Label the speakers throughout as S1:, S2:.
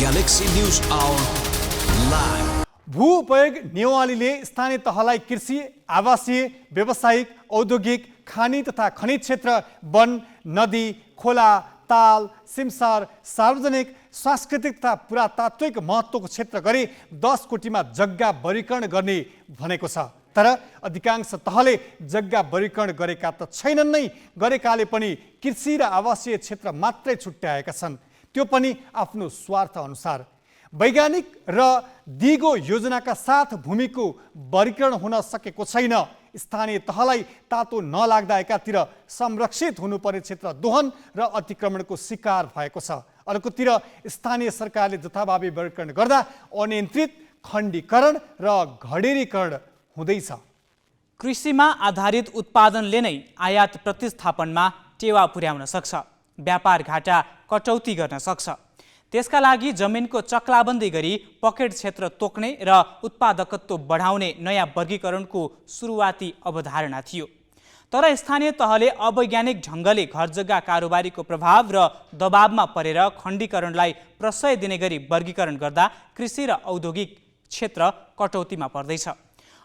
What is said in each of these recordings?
S1: Galaxy News Hour live.
S2: भू उपयोग नियमावलीले स्थानीय तहलाई कृषि, आवासीय, व्यावसायिक, औद्योगिक, खानी तथा खनिज क्षेत्र, वन, नदी, खोला, ताल, सिमसार, सार्वजनिक, सांस्कृतिक तथा पुरातात्विक महत्त्वको क्षेत्र गरी 10 कोटीमा जग्गा वर्गीकरण गर्ने भनेको छ। तर अधिकांश तहले जग्गा वर्गीकरण गरेका त छैनन् नै, गरेकाले पनि कृषि र आवासीय क्षेत्र मात्रै छुट्याएका छन्, त्यो पनि आफ्नो स्वार्थ अनुसार। वैज्ञानिक र दिगो योजनाका साथ भूमिको वर्गीकरण हुन सकेको छैन। स्थानीय तहलाई तातो नलाग्दा एकातिर संरक्षित हुनुपर्ने क्षेत्र दोहन र अतिक्रमणको शिकार भएको छ, अर्कोतिर स्थानीय सरकारले जथाभावी वर्गीकरण गर्दा अनियन्त्रित खण्डीकरण र घडेरीकरण हुँदैछ।
S3: कृषिमा आधारित उत्पादनले नै आयात प्रतिस्थापनमा टेवा पुर्याउन सक्छ, व्यापार घाटा कटौती गर्न सक्छ। त्यसका लागि जमिनको चक्लाबन्दी गरी पकेट क्षेत्र तोक्ने र उत्पादकत्व बढाउने नयाँ वर्गीकरणको सुरुवाती अवधारणा थियो। तर स्थानीय तहले अवैज्ञानिक ढङ्गले घरजग्गा कारोबारीको प्रभाव र दबावमा परेर खण्डीकरणलाई प्रशय दिने गरी वर्गीकरण गर्दा कृषि र औद्योगिक क्षेत्र कटौतीमा पर्दैछ।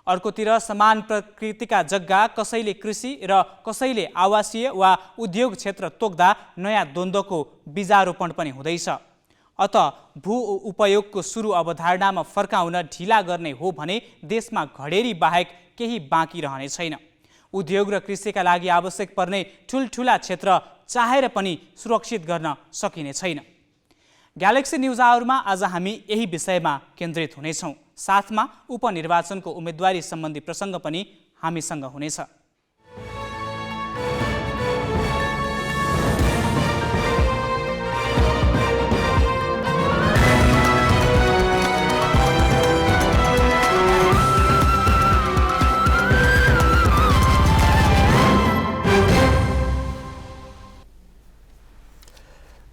S3: अर्कोतिर समान प्रकृतिका जग्गा कसैले कृषि र कसैले आवासीय वा उद्योग क्षेत्र तोक्दा नयाँ द्वन्द्वको बीजारोपण पनि हुँदैछ। अत भू उपयोगको सुरु अवधारणामा फर्काउन ढिला गर्ने हो भने देशमा घडेरी बाहेक केही बाँकी रहने छैन। उद्योग र कृषिका लागि आवश्यक पर्ने ठुल्ठुला क्षेत्र चाहेर पनि सुरक्षित गर्न सकिने छैन। ग्यालेक्सी न्युज आवरमा आज हामी यही विषयमा केन्द्रित हुनेछौँ। साथमा उपनिर्वाचनको उम्मेदवारी सम्बन्धी प्रसङ्ग पनि हामीसँग हुनेछ।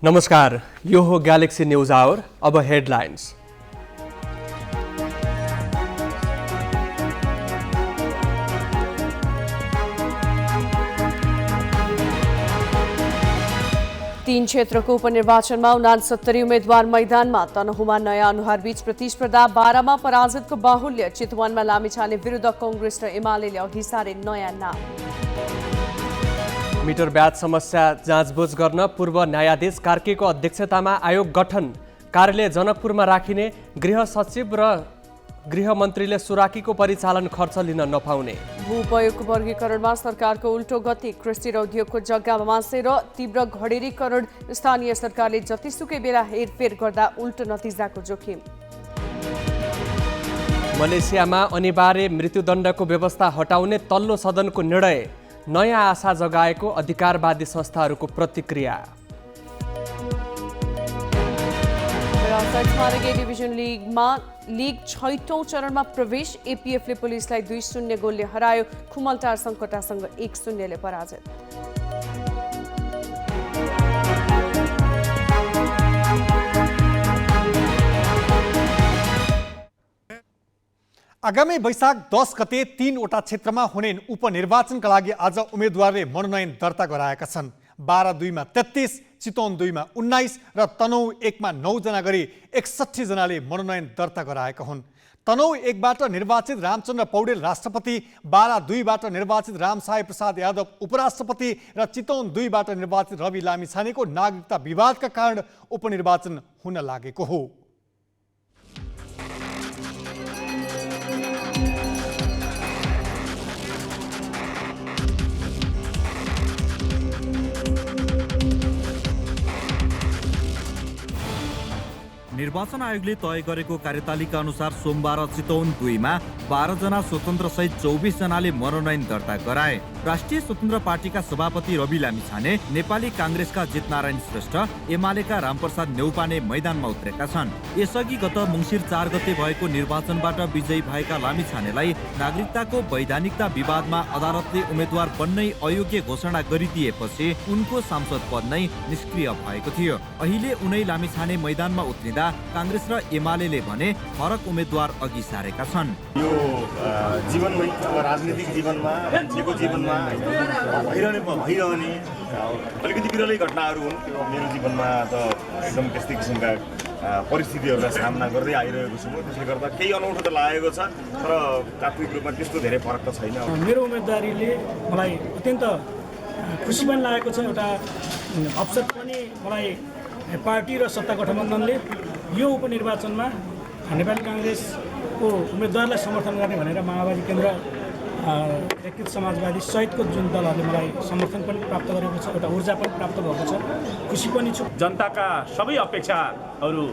S4: नमस्कार, यो हो ग्यालेक्सी न्युज आवर। अब हेडलाइन्स।
S5: तीन क्षेत्रको उपनिर्वाचनमा 69 उम्मेद्वार मैदानमा। तनहुमा नयाँ अनुहारबीच प्रतिस्पर्धा, बारामा पराजितको बाहुल्य, चितवनमा लामिछाने विरुद्ध कांग्रेस र एमालेले अघि सारे नयाँ नाम।
S4: मिटर ब्याज समस्या जाँचबुझ गर्न पूर्व न्यायाधीश कार्कीको अध्यक्षतामा आयोग गठन। कार्यालय जनकपुरमा राखिने, गृह सचिव र गृहमन्त्रीले सुराकीको परिचालन खर्च लिन नपाउने।
S5: भू उपयोगको वर्गीकरणमा सरकारको उल्टो गति, कृषि र उद्योगको जग्गा मासेर तीव्र घडेरीकरण, स्थानीय सरकारले जतिसुकै बेला हेरफेर गर्दा उल्टो नतिजाको जोखिम।
S4: मलेसियामा अनिवार्य मृत्युदण्डको व्यवस्था हटाउने तल्लो सदनको निर्णय, नयाँ आशा जगाएको अधिकारवादी संस्थाहरूको प्रतिक्रिया।
S5: डिभिजन लीग 6औं चरणमा प्रवेश, एपीएफले पुलिसलाई 2-0 गोलले हरायो, खुमलटार सङ्कटासँग 1-0 पराजित।
S2: आगामी वैशाख 10 गते 3वटा क्षेत्रमा हुने उपनिर्वाचनका लागि आज उम्मेदवारले मनोनयन दर्ता गराएका छन्। 12-2 मा 33, चितवन 2 मा 19 र तनहुँ 1 मा 9 जना गरी 61 जनाले मनोनयन दर्ता गराएका हुन्। तनहुँ 1 बाट निर्वाचित रामचन्द्र पौडेल राष्ट्रपति, 12-2 बाट निर्वाचित रामसाई प्रसाद यादव उपराष्ट्रपति र चितवन 2 बाट निर्वाचित रवि लामिछानेको नागरिकता विवादका कारण उपनिर्वाचन हुन लागेको हो।
S6: निर्वाचन आयोगले तय गरेको कार्यतालिका अनुसार सोमबार चितवन 2 मा 12 जना स्वतन्त्र सहित 24 जनाले मनोनयन दर्ता गराए। राष्ट्रिय स्वतन्त्र पार्टीका सभापति रवि लामिछाने, नेपाली कांग्रेसका जितनारायण श्रेष्ठ, एमालेका रामप्रसाद नेउपाने मैदानमा उत्रेका छन्। यसअघि गत मङ्सिर 4 गते भएको निर्वाचनबाट विजयी भएका लामिछानेलाई नागरिकताको वैधानिकता विवादमा अदालतले उम्मेद्वार बन्नै अयोग्य घोषणा गरिदिएपछि उनको सांसद पद नै निष्क्रिय भएको थियो। अहिले उनै लामिछाने मैदानमा उत्रिँदा कांग्रेस र एमालेले भने फरक उम्मेद्वार अघि सारेका छन्।
S7: यो जीवनमै राजनीतिक जीवनमा मान्छेको जीवनमा भइरहने अलिकति विरलै घटनाहरू हुन्। मेरो जीवनमा त एकदम त्यस्तै किसिमका परिस्थितिहरूलाई सामना गर्दै आइरहेको छु म। त्यसले गर्दा केही अनौठो त लागेको छ, तर तात्विक रूपमा त्यस्तो धेरै फरक त छैन।
S8: मेरो उम्मेदवारीले मलाई अत्यन्त खुसी पनि लागेको छ। एउटा अवसर पनि मलाई पार्टी र सत्ता गठबन्धनले यो उपनिर्वाचनमा नेपाली काङ्ग्रेसको उम्मेदवारलाई समर्थन गर्ने भनेर माओवादी केन्द्र, एकीकृत समाजवादी सहितको जुन दलहरूले मलाई समर्थन पनि प्राप्त गरेको छ, एउटा ऊर्जा पनि प्राप्त भएको छ, खुसी पनि छु।
S9: जनताका सबै अपेक्षाहरू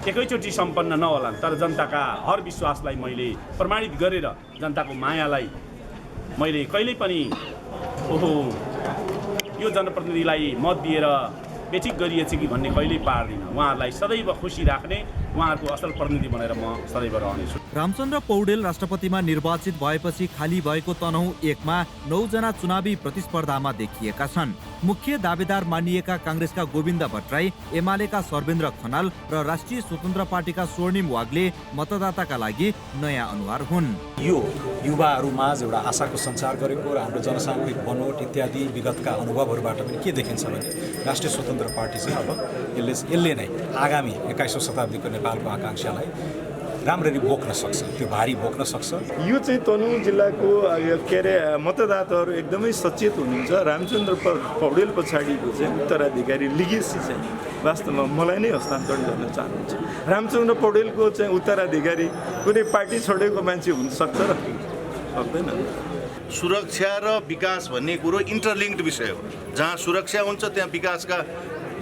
S9: एकैचोटि सम्पन्न नहोलान्, तर जनताका हर विश्वासलाई मैले प्रमाणित गरेर जनताको मायालाई मैले कहिल्यै पनि यो जनप्रतिनिधिलाई मत दिएर बेठिक गरिएछ कि भन्ने कहिल्यै पार्दिनँ। उहाँहरूलाई सदैव खुसी राख्ने, उहाँहरूको असल प्रतिनिधि भनेर म सदैव रहनेछु।
S6: रामचन्द्र पौडेल राष्ट्रपतिमा निर्वाचित भएपछि खाली भएको तनहुँ 1 मा 9 जना चुनावी प्रतिस्पर्धामा देखिएका छन्। मुख्य दावेदार मानिएका काङ्ग्रेसका गोविन्द भट्टराई, एमालेका सर्वेन्द्र खनाल र राष्ट्रिय स्वतन्त्र पार्टीका स्वर्णिम वाग्ले मतदाताका लागि नयाँ अनुहार हुन्।
S10: यो युवाहरूमाझ एउटा आशाको सञ्चार गरेको र हाम्रो जनसामूहिक बनोट इत्यादि विगतका अनुभवहरूबाट पनि के देखिन्छ भने राष्ट्रिय स्वतन्त्र पार्टी चाहिँ अब यसले नै आगामी 21औं शताब्दीको नेपालको आकाङ्क्षालाई राम्ररी बोक्न सक्छ, त्यो भारी बोक्न सक्छ।
S7: यो चाहिँ तनहुँ जिल्लाको के अरे मतदाताहरू एकदमै सचेत हुनुहुन्छ। रामचन्द्र पौडेल पछाडिको चाहिँ उत्तराधिकारी लिगेसी चाहिँ वास्तवमा मलाई नै हस्तान्तरण गर्न चाहनुहुन्छ। रामचन्द्र पौडेलको चाहिँ उत्तराधिकारी कुनै पार्टी छोडेको मान्छे हुन सक्छ र सक्दैन।
S11: सुरक्षा र विकास भन्ने कुरो इन्टरलिङ्क्ड विषय हो। जहाँ सुरक्षा हुन्छ त्यहाँ विकासका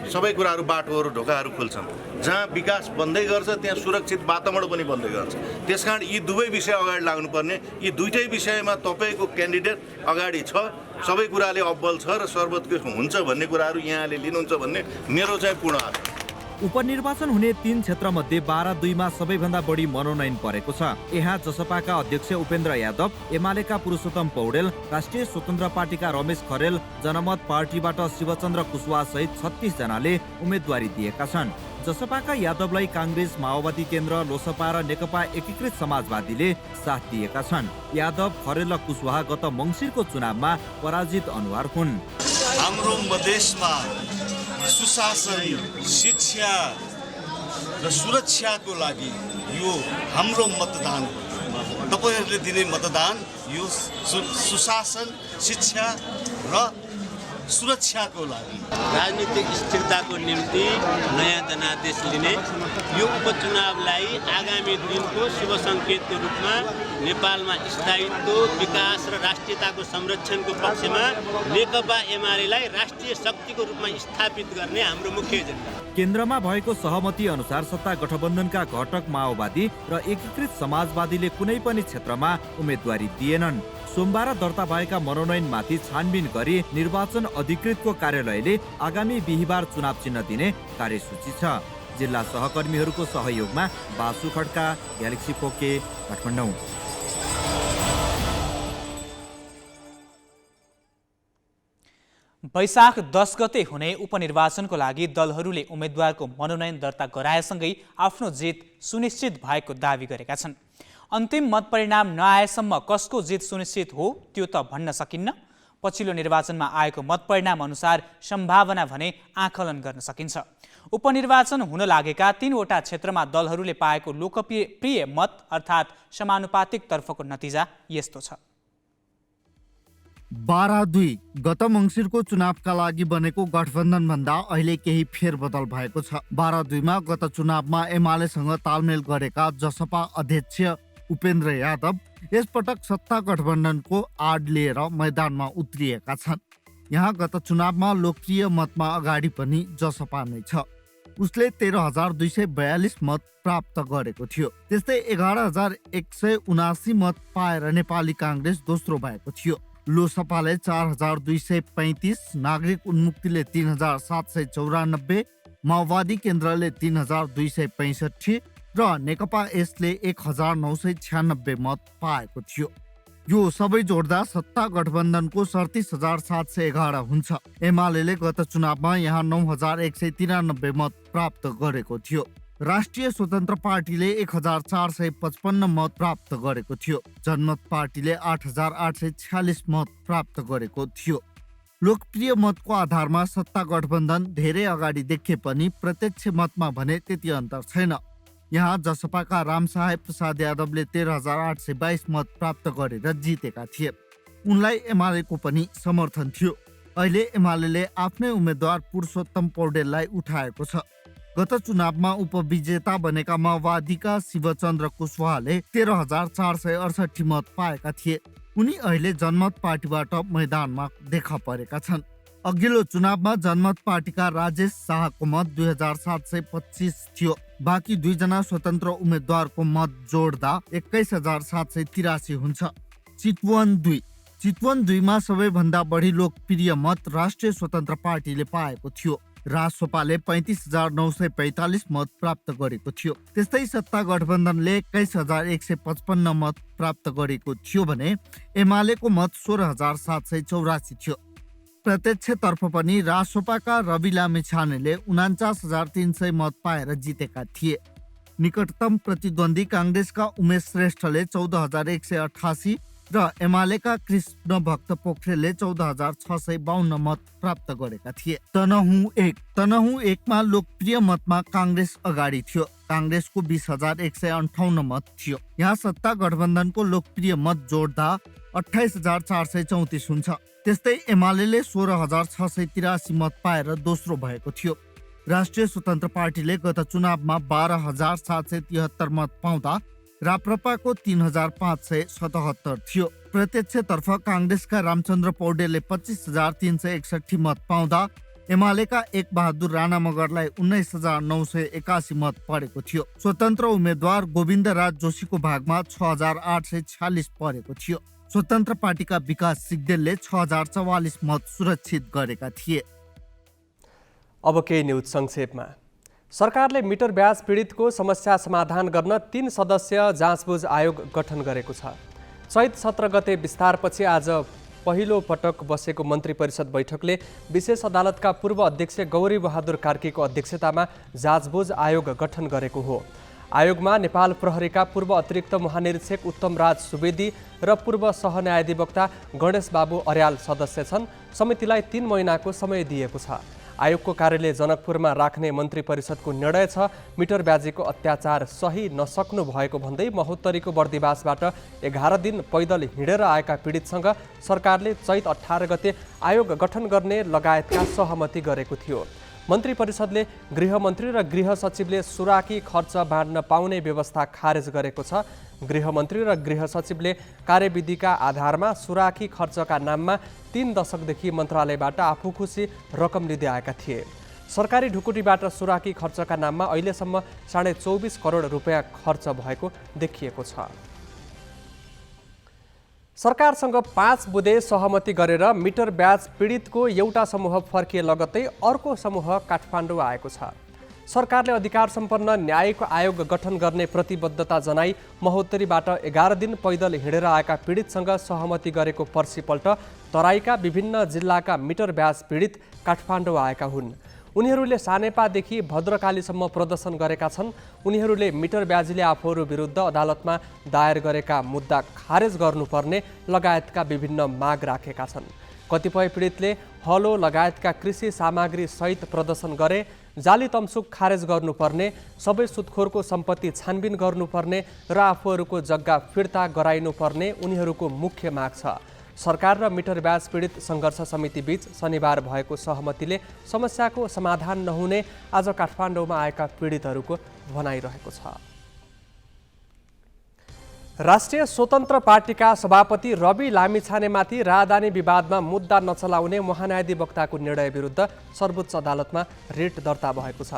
S11: सबै कुराहरू, बाटोहरू, ढोकाहरू खुल्छन्। जहाँ विकास बन्दै गर्छ त्यहाँ सुरक्षित वातावरण पनि बन्दै गर्छ। त्यसकारण यी दुवै विषय अगाडि लाग्नुपर्ने। यी दुईटै विषयमा तपाईँको क्यान्डिडेट अगाडि छ, सबै कुराले अब्बल छ र सर्वोत्कृष्ट हुन्छ भन्ने कुराहरू यहाँले लिनुहुन्छ भन्ने मेरो चाहिँ पूर्ण आशा।
S6: उपनिर्वाचन हुने 3 क्षेत्रमध्ये 12-2 मा सबैभन्दा बढी मनोनयन परेको छ। यहाँ जसपाका अध्यक्ष उपेन्द्र यादव, एमालेका पुरुषोत्तम पौडेल, राष्ट्रिय स्वतन्त्र पार्टीका रमेश खरेल, जनमत पार्टीबाट शिवचन्द्र कुशवाहा सहित 36 जनाले उम्मेदवारी दिएका छन्। जसपाका यादवलाई काङ्ग्रेस, माओवादी केन्द्र, लोसपा र नेकपा एकीकृत समाजवादीले साथ दिएका छन्। यादव, खरेल र कुशवाहा गत मङ्सिरको चुनावमा पराजित अनुहार हुन्।
S11: हाम्रो मधेसमा सुशासन, शिक्षा र सुरक्षाको लागि यो हाम्रो मतदान हो। तपाईँहरूले दिने मतदान यो सुशासन, शिक्षा र सुरक्षाको लागि,
S12: राजनीतिक स्थिरताको निम्ति नयाँ जनादेश लिने यो उपचुनावलाई आगामी दिनको शुभ सङ्केतको रूपमा नेपालमा स्थायित्व, विकास र राष्ट्रियताको संरक्षणको पक्षमा नेकपा एमालेलाई राष्ट्रिय शक्तिको रूपमा स्थापित गर्ने हाम्रो मुख्य एजेन्डा।
S6: केन्द्रमा भएको सहमति अनुसार सत्ता गठबन्धनका घटक माओवादी र एकीकृत समाजवादीले कुनै पनि क्षेत्रमा उम्मेदवारी दिएनन्। सोमबार दर्ता भएका मनोनयनमाथि छानबिन गरी निर्वाचन अधिकृतको कार्यालयले आगामी बिहिबार चुनाव चिन्ह दिने कार्यसूची छ। जिल्ला सहकर्मीहरूको सहयोगमा बासु खड्का, ग्यालेक्सी पोके, काठमाडौँ।
S3: वैशाख 10 गते हुने उपनिर्वाचनको लागि दलहरूले उम्मेद्वारको मनोनयन दर्ता गराएसँगै आफ्नो जित सुनिश्चित भएको दावी गरेका छन्। अन्तिम मत परिणाम नआएसम्म कसको जित सुनिश्चित हो त्यो त भन्न सकिन्न। पछिल्लो निर्वाचनमा आएको मत परिणाम अनुसार सम्भावना भने आकलन गर्न सकिन्छ। उपनिर्वाचन हुन लागेका 3 वटा क्षेत्रमा दलहरूले पाएको लोकप्रिय मत अर्थात् समानुपातिक तर्फको नतिजा यस्तो छ।
S13: 12-2 गत मङ्सिरको चुनावका लागि बनेको गठबन्धन भन्दा अहिले केही फेरबदल भएको छ। 12-2 मा गत चुनावमा एमालेसँग तालमेल गरेका जसपा अध्यक्ष उपेन्द्र यादव यसपटक सत्ता गठबन्धनको आड लिएर मैदानमा उत्रिएका छन्। यहाँ गत चुनावमा लोकप्रिय मतमा अगाडि पनि जसपा नै छ। उसले 13,242 मत प्राप्त गरेको थियो। त्यस्तै 11,179 मत पाएर नेपाली काङ्ग्रेस दोस्रो भएको थियो। लोसपाले 4,235, नागरिक उन्मुक्तिले 3,794, माओवादी केन्द्रले 3,265 र नेकपा यसले 1,996 मत पाएको थियो। यो सबै जोड्दा सत्ता गठबन्धनको 37,711 हुन्छ। एमाले गत चुनावमा यहाँ 9,193 मत प्राप्त गरेको थियो। राष्ट्रिय स्वतन्त्र पार्टीले 1,455 मत प्राप्त गरेको थियो। जनमत पार्टीले 8,846 मत प्राप्त गरेको थियो। लोकप्रिय मतको आधारमा सत्ता गठबन्धन धेरै अगाडि देखिए पनि प्रत्यक्ष मतमा भने त्यति अन्तर छैन। यहाँ जसपाका रामसाहेब प्रसाद यादवले 13,822 मत प्राप्त गरेर जितेका थिए। उनलाई एमालेको पनि समर्थन थियो। अहिले एमाले आफ्नै उम्मेद्वार पुरुषोत्तम पौडेललाई उठाएको छ। गत चुनावमा उपविजेता बनेका माओवादीका शिवचन्द्र कुशवाहाले 13,468 मत पाएका थिए। उनी अहिले जनमत पार्टीबाट मैदानमा देखा परेका छन्। अघिल्लो चुनावमा जनमत पार्टीका राजेश शाहको मत 2,725 थियो। बाँकी दुईजना स्वतन्त्र उम्मेद्वारको मत जोड्दा 21,783 हुन्छ। चितवन 2मा सबैभन्दा बढी लोकप्रिय मत राष्ट्रिय स्वतन्त्र पार्टीले पाएको थियो। रासोपाले 35,945 मत प्राप्त गरेको थियो। त्यस्तै सत्ता गठबन्धनले 21,155 मत प्राप्त गरेको थियो भने एमालेको मत 16,784 थियो। प्रत्यक्षतर्फ पनि रासोपाका रवि लामिछानेले 49,300 मत पाएर जितेका थिए। निकटतम प्रतिद्वन्दी काङ्ग्रेसका उमेश श्रेष्ठले 14,188 र एमालेका कृष्ण भक्त पोखरेलले 14,652 मत प्राप्त गरेका थिए। तनहुँ 1मा लोकप्रिय मतमा काङ्ग्रेस अगाडि थियो। काङ्ग्रेसको 20,158 मत थियो। यहाँ सत्ता गठबन्धनको लोकप्रिय मत जोड्दा 28,434 हुन्छ। त्यस्तै एमाले 16,683 मत पाएर दोस्रो भएको थियो। राष्ट्रिय स्वतन्त्र पार्टीले गत चुनावमा 12,773 मत पाउँदा राप्रपाको 3,577 थियो। प्रत्यक्षतर्फ काङ्ग्रेसका रामचन्द्र पौडेलले 25,361 मत पाउँदा एमालेका एक बहादुर राणा मगरलाई 19,981 मत परेको थियो। स्वतन्त्र उम्मेद्वार गोविन्दराज जोशीको भागमा 6,846 परेको थियो। स्वतन्त्र पार्टीका विकास सिग्देलले 6,044 मत सुरक्षित गरेका थिए।
S4: अब केही न्युज संक्षेपमा। सरकारले मिटर ब्याज पीडितको समस्या समाधान गर्न 3 सदस्यीय जाँचबुझ आयोग गठन गरेको छ। चैत 17 गते विस्तारपछि आज पहिलो पटक बसेको मन्त्री परिषद बैठकले विशेष अदालतका पूर्व अध्यक्ष गौरी बहादुर कार्कीको अध्यक्षतामा जाँचबुझ आयोग गठन गरेको हो। आयोगमा नेपाल प्रहरीका पूर्व अतिरिक्त महानिरीक्षक उत्तम राज सुवेदी र पूर्व सहन्यायाधिवक्ता गणेश बाबु अर्याल सदस्य छन्। समितिलाई 3 महिनाको समय दिएको छ। आयोगको कार्यालय जनकपुरमा राख्ने मन्त्री परिषदको निर्णय छ। मिटर ब्याजीको अत्याचार सही नसक्नु भएको भन्दै महोत्तरीको बर्दिवासबाट 11 दिन पैदल हिँडेर आएका पीडितसँग सरकारले चैत 18 गते आयोग गठन गर्ने लगायतका सहमति गरेको थियो। मन्त्री परिषदले गृहमन्त्री र गृह सचिवले सुराकी खर्च बाँड्न पाउने व्यवस्था खारेज गरेको छ। गृहमन्त्री र गृह सचिवले कार्यविधिका आधारमा सुराकी खर्चका नाममा 3 दशकदेखि मन्त्रालयबाट आफू खुसी रकम लिँदै आएका थिए। सरकारी ढुकुटीबाट सुराकी खर्चका नाममा अहिलेसम्म 24.5 करोड रुपियाँ खर्च भएको देखिएको छ। सरकारसँग 5 बुँदे सहमति गरेर मिटर ब्याज पीडितको एउटा समूह फर्किए लगत्तै अर्को समूह काठमाडौँ आएको छ। सरकारले अधिकार सम्पन्न न्यायिक आयोग गठन गर्ने प्रतिबद्धता जनाई महोत्तरीबाट 11 दिन पैदल हिँडेर आएका पीडितसँग सहमति गरेको पर्सिपल्ट तराईका विभिन्न जिल्लाका मिटर ब्याज पीडित काठमाडौँ आएका हुन्। उनीहरूले सानेपादेखि भद्रकालीसम्म प्रदर्शन गरेका छन्। उनीहरूले मिटर ब्याजीले आफूहरू विरुद्ध अदालतमा दायर गरेका मुद्दा खारेज गर्नुपर्ने लगायतका विभिन्न माग राखेका छन्। कतिपय पीडितले हलो लगायतका कृषि सामग्री सहित प्रदर्शन गरे। जाली तमसुक खारेज गर्नुपर्ने, सबै सुत्खोरको सम्पत्ति छानबिन गर्नुपर्ने र आफूहरूको जग्गा फिर्ता गराइनुपर्ने उनीहरूको मुख्य माग छ। सरकार र मिटर ब्याज पीडित सङ्घर्ष समिति बीच शनिबार भएको सहमतिले समस्याको समाधान नहुने आज काठमाडौँमा आएका पीडितहरूको भनाइरहेको छ। राष्ट्रिय स्वतन्त्र पार्टीका सभापति रवि लामिछानेमाथि राजधानी विवादमा मुद्दा नचलाउने महान्यायाधिवक्ताको निर्णय विरुद्ध सर्वोच्च अदालतमा रिट दर्ता भएको छ।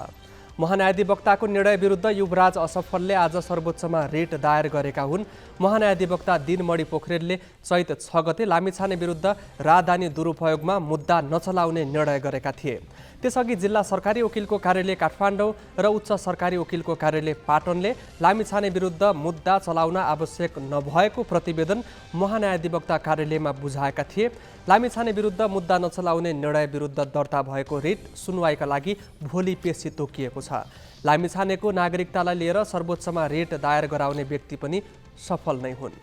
S4: महान्यायाधिवक्ताको निर्णय विरुद्ध युवराज असफलले आज सर्वोच्चमा रिट दायर गरेका हुन्। महान्यायाधिवक्ता दिनमणि पोखरेलले चैत 6 गते लामिछाने विरुद्ध राजधानी दुरुपयोगमा मुद्दा नचलाउने निर्णय गरेका थिए। त्यसअघि जिल्ला सरकारी वकिलको कार्यालय काठमाडौँ र उच्च सरकारी वकिलको कार्यालय पाटनले लामिछाने विरुद्ध मुद्दा चलाउन आवश्यक नभएको प्रतिवेदन महान्यायाधिवक्ता कार्यालयमा बुझाएका थिए। लामिछाने विरुद्ध मुद्दा नचलाउने निर्णय विरुद्ध दर्ता भएको रिट सुनवाईका लागि भोलि पेशी तोकिएको छ। लामिछानेको नागरिकतालाई लिएर सर्वोच्चमा रिट दायर गराउने व्यक्ति पनि सफल नै हुन्।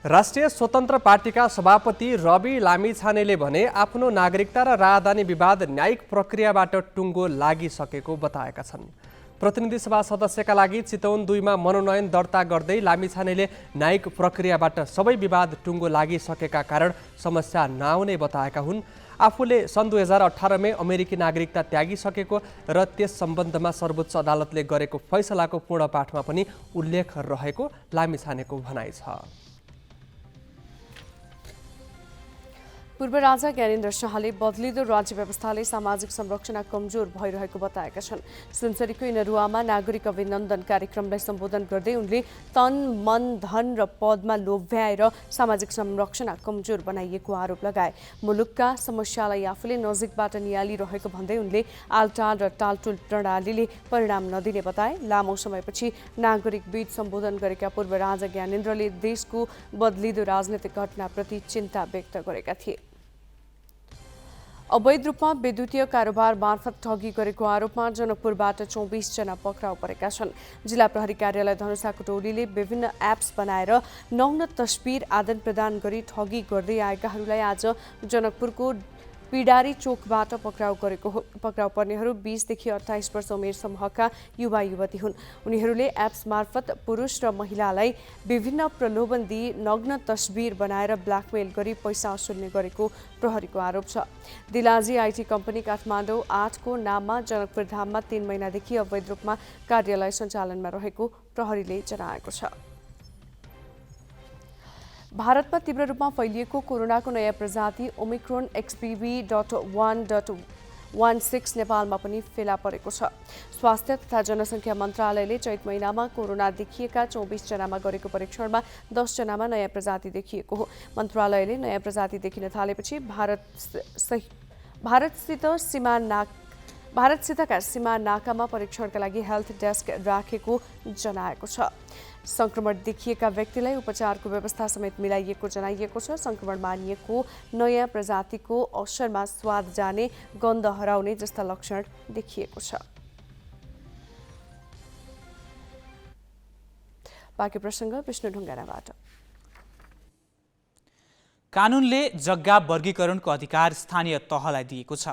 S4: राष्ट्रिय स्वतन्त्र पार्टीका सभापति रवि लामिछानेले भने आफ्नो नागरिकता र राजधानी विवाद न्यायिक प्रक्रियाबाट टुङ्गो लागिसकेको बताएका छन्। प्रतिनिधि सभा सदस्यका लागि चितवन 2मा मनोनयन दर्ता गर्दै लामिछानेले न्यायिक प्रक्रियाबाट सबै विवाद टुङ्गो लागिसकेका कारण समस्या नआउने बताएका हुन्। आफूले सन् 2018मै अमेरिकी नागरिकता त्यागिसकेको र त्यस सम्बन्धमा सर्वोच्च अदालतले गरेको फैसलाको पूर्ण पाठमा पनि उल्लेख रहेको लामिछानेको भनाइ छ।
S5: पूर्व राजा ज्ञानेन्द्र शाहले बदलिँदो राज्य व्यवस्थाले सामाजिक संरचना कमजोर भइरहेको बताएका छन्। सुनसरीको इनरुवामा नागरिक अभिनन्दन कार्यक्रमलाई सम्बोधन गर्दै उनले तन, मन, धन र पदमा लोभ्याएर सामाजिक संरचना कमजोर बनाइएको आरोप लगाए। मुलुकका समस्यालाई आफूले नजिकबाट नियालिरहेको भन्दै उनले आलटाल र टालटुल प्रणालीले परिणाम नदिने बताए। लामो समयपछि नागरिक बीच सम्बोधन गरेका पूर्व राजा ज्ञानेन्द्रले देशको बदलिँदो राजनैतिक घटनाप्रति चिन्ता व्यक्त गरेका थिए। अवैध रूपमा विद्युतीय कारोबार मार्फत ठगी गरेको आरोपमा जनकपुरबाट 24 जना पक्राउ परेका छन्। जिल्ला प्रहरी कार्यालय धनुषाको टोलीले विभिन्न एप्स बनाएर नग्न तस्बिर आदान प्रदान गरी ठगी गर्दै आएकाहरूलाई आज जनकपुरको पिडारी चोकबाट पक्राउ गरेको हो। पक्राउ पर्नेहरू 20 देखि 28 वर्ष उमेर समूहका युवा युवती हुन्। उनीहरूले एप्स मार्फत पुरुष र महिलालाई विभिन्न प्रलोभन दिई नग्न तस्बिर बनाएर ब्ल्याकमेल गरी पैसा असुल्ने गरेको प्रहरीको आरोप छ। दिलाजी आईटी कम्पनी काठमाडौँ 8 को नाममा जनकपुर धाममा 3 महिनादेखि अवैध रूपमा कार्यालय सञ्चालनमा रहेको प्रहरीले जनाएको छ। भारतमा तीव्र रूपमा फैलिएको कोरोनाको नयाँ प्रजाति ओमिक्रोन XBB.1.16 नेपालमा पनि फेला परेको छ। स्वास्थ्य तथा जनसङ्ख्या मन्त्रालयले चैत महिनामा कोरोना देखिएका 24 जनामा गरेको परीक्षणमा 10 जनामा नयाँ प्रजाति देखिएको हो। मन्त्रालयले नयाँ प्रजाति देखिन थालेपछि भारतसितका सीमा नाकामा परीक्षणका लागि हेल्थ डेस्क राखेको जनाएको छ। संक्रमण देखिएका व्यक्तिलाई उपचारको व्यवस्था समेत मिलाइएको जनाइएको छ। संक्रमण मानिएको नयाँ प्रजातिको असरमा स्वाद जाने, गन्ध हराउने जस्ता लक्षण देखिएको छ। बाँकी प्रसङ्ग विष्णु ढुङ्गानाबाट।
S3: कानुनले जग्गा वर्गीकरणको अधिकार स्थानीय तहलाई दिएको छ।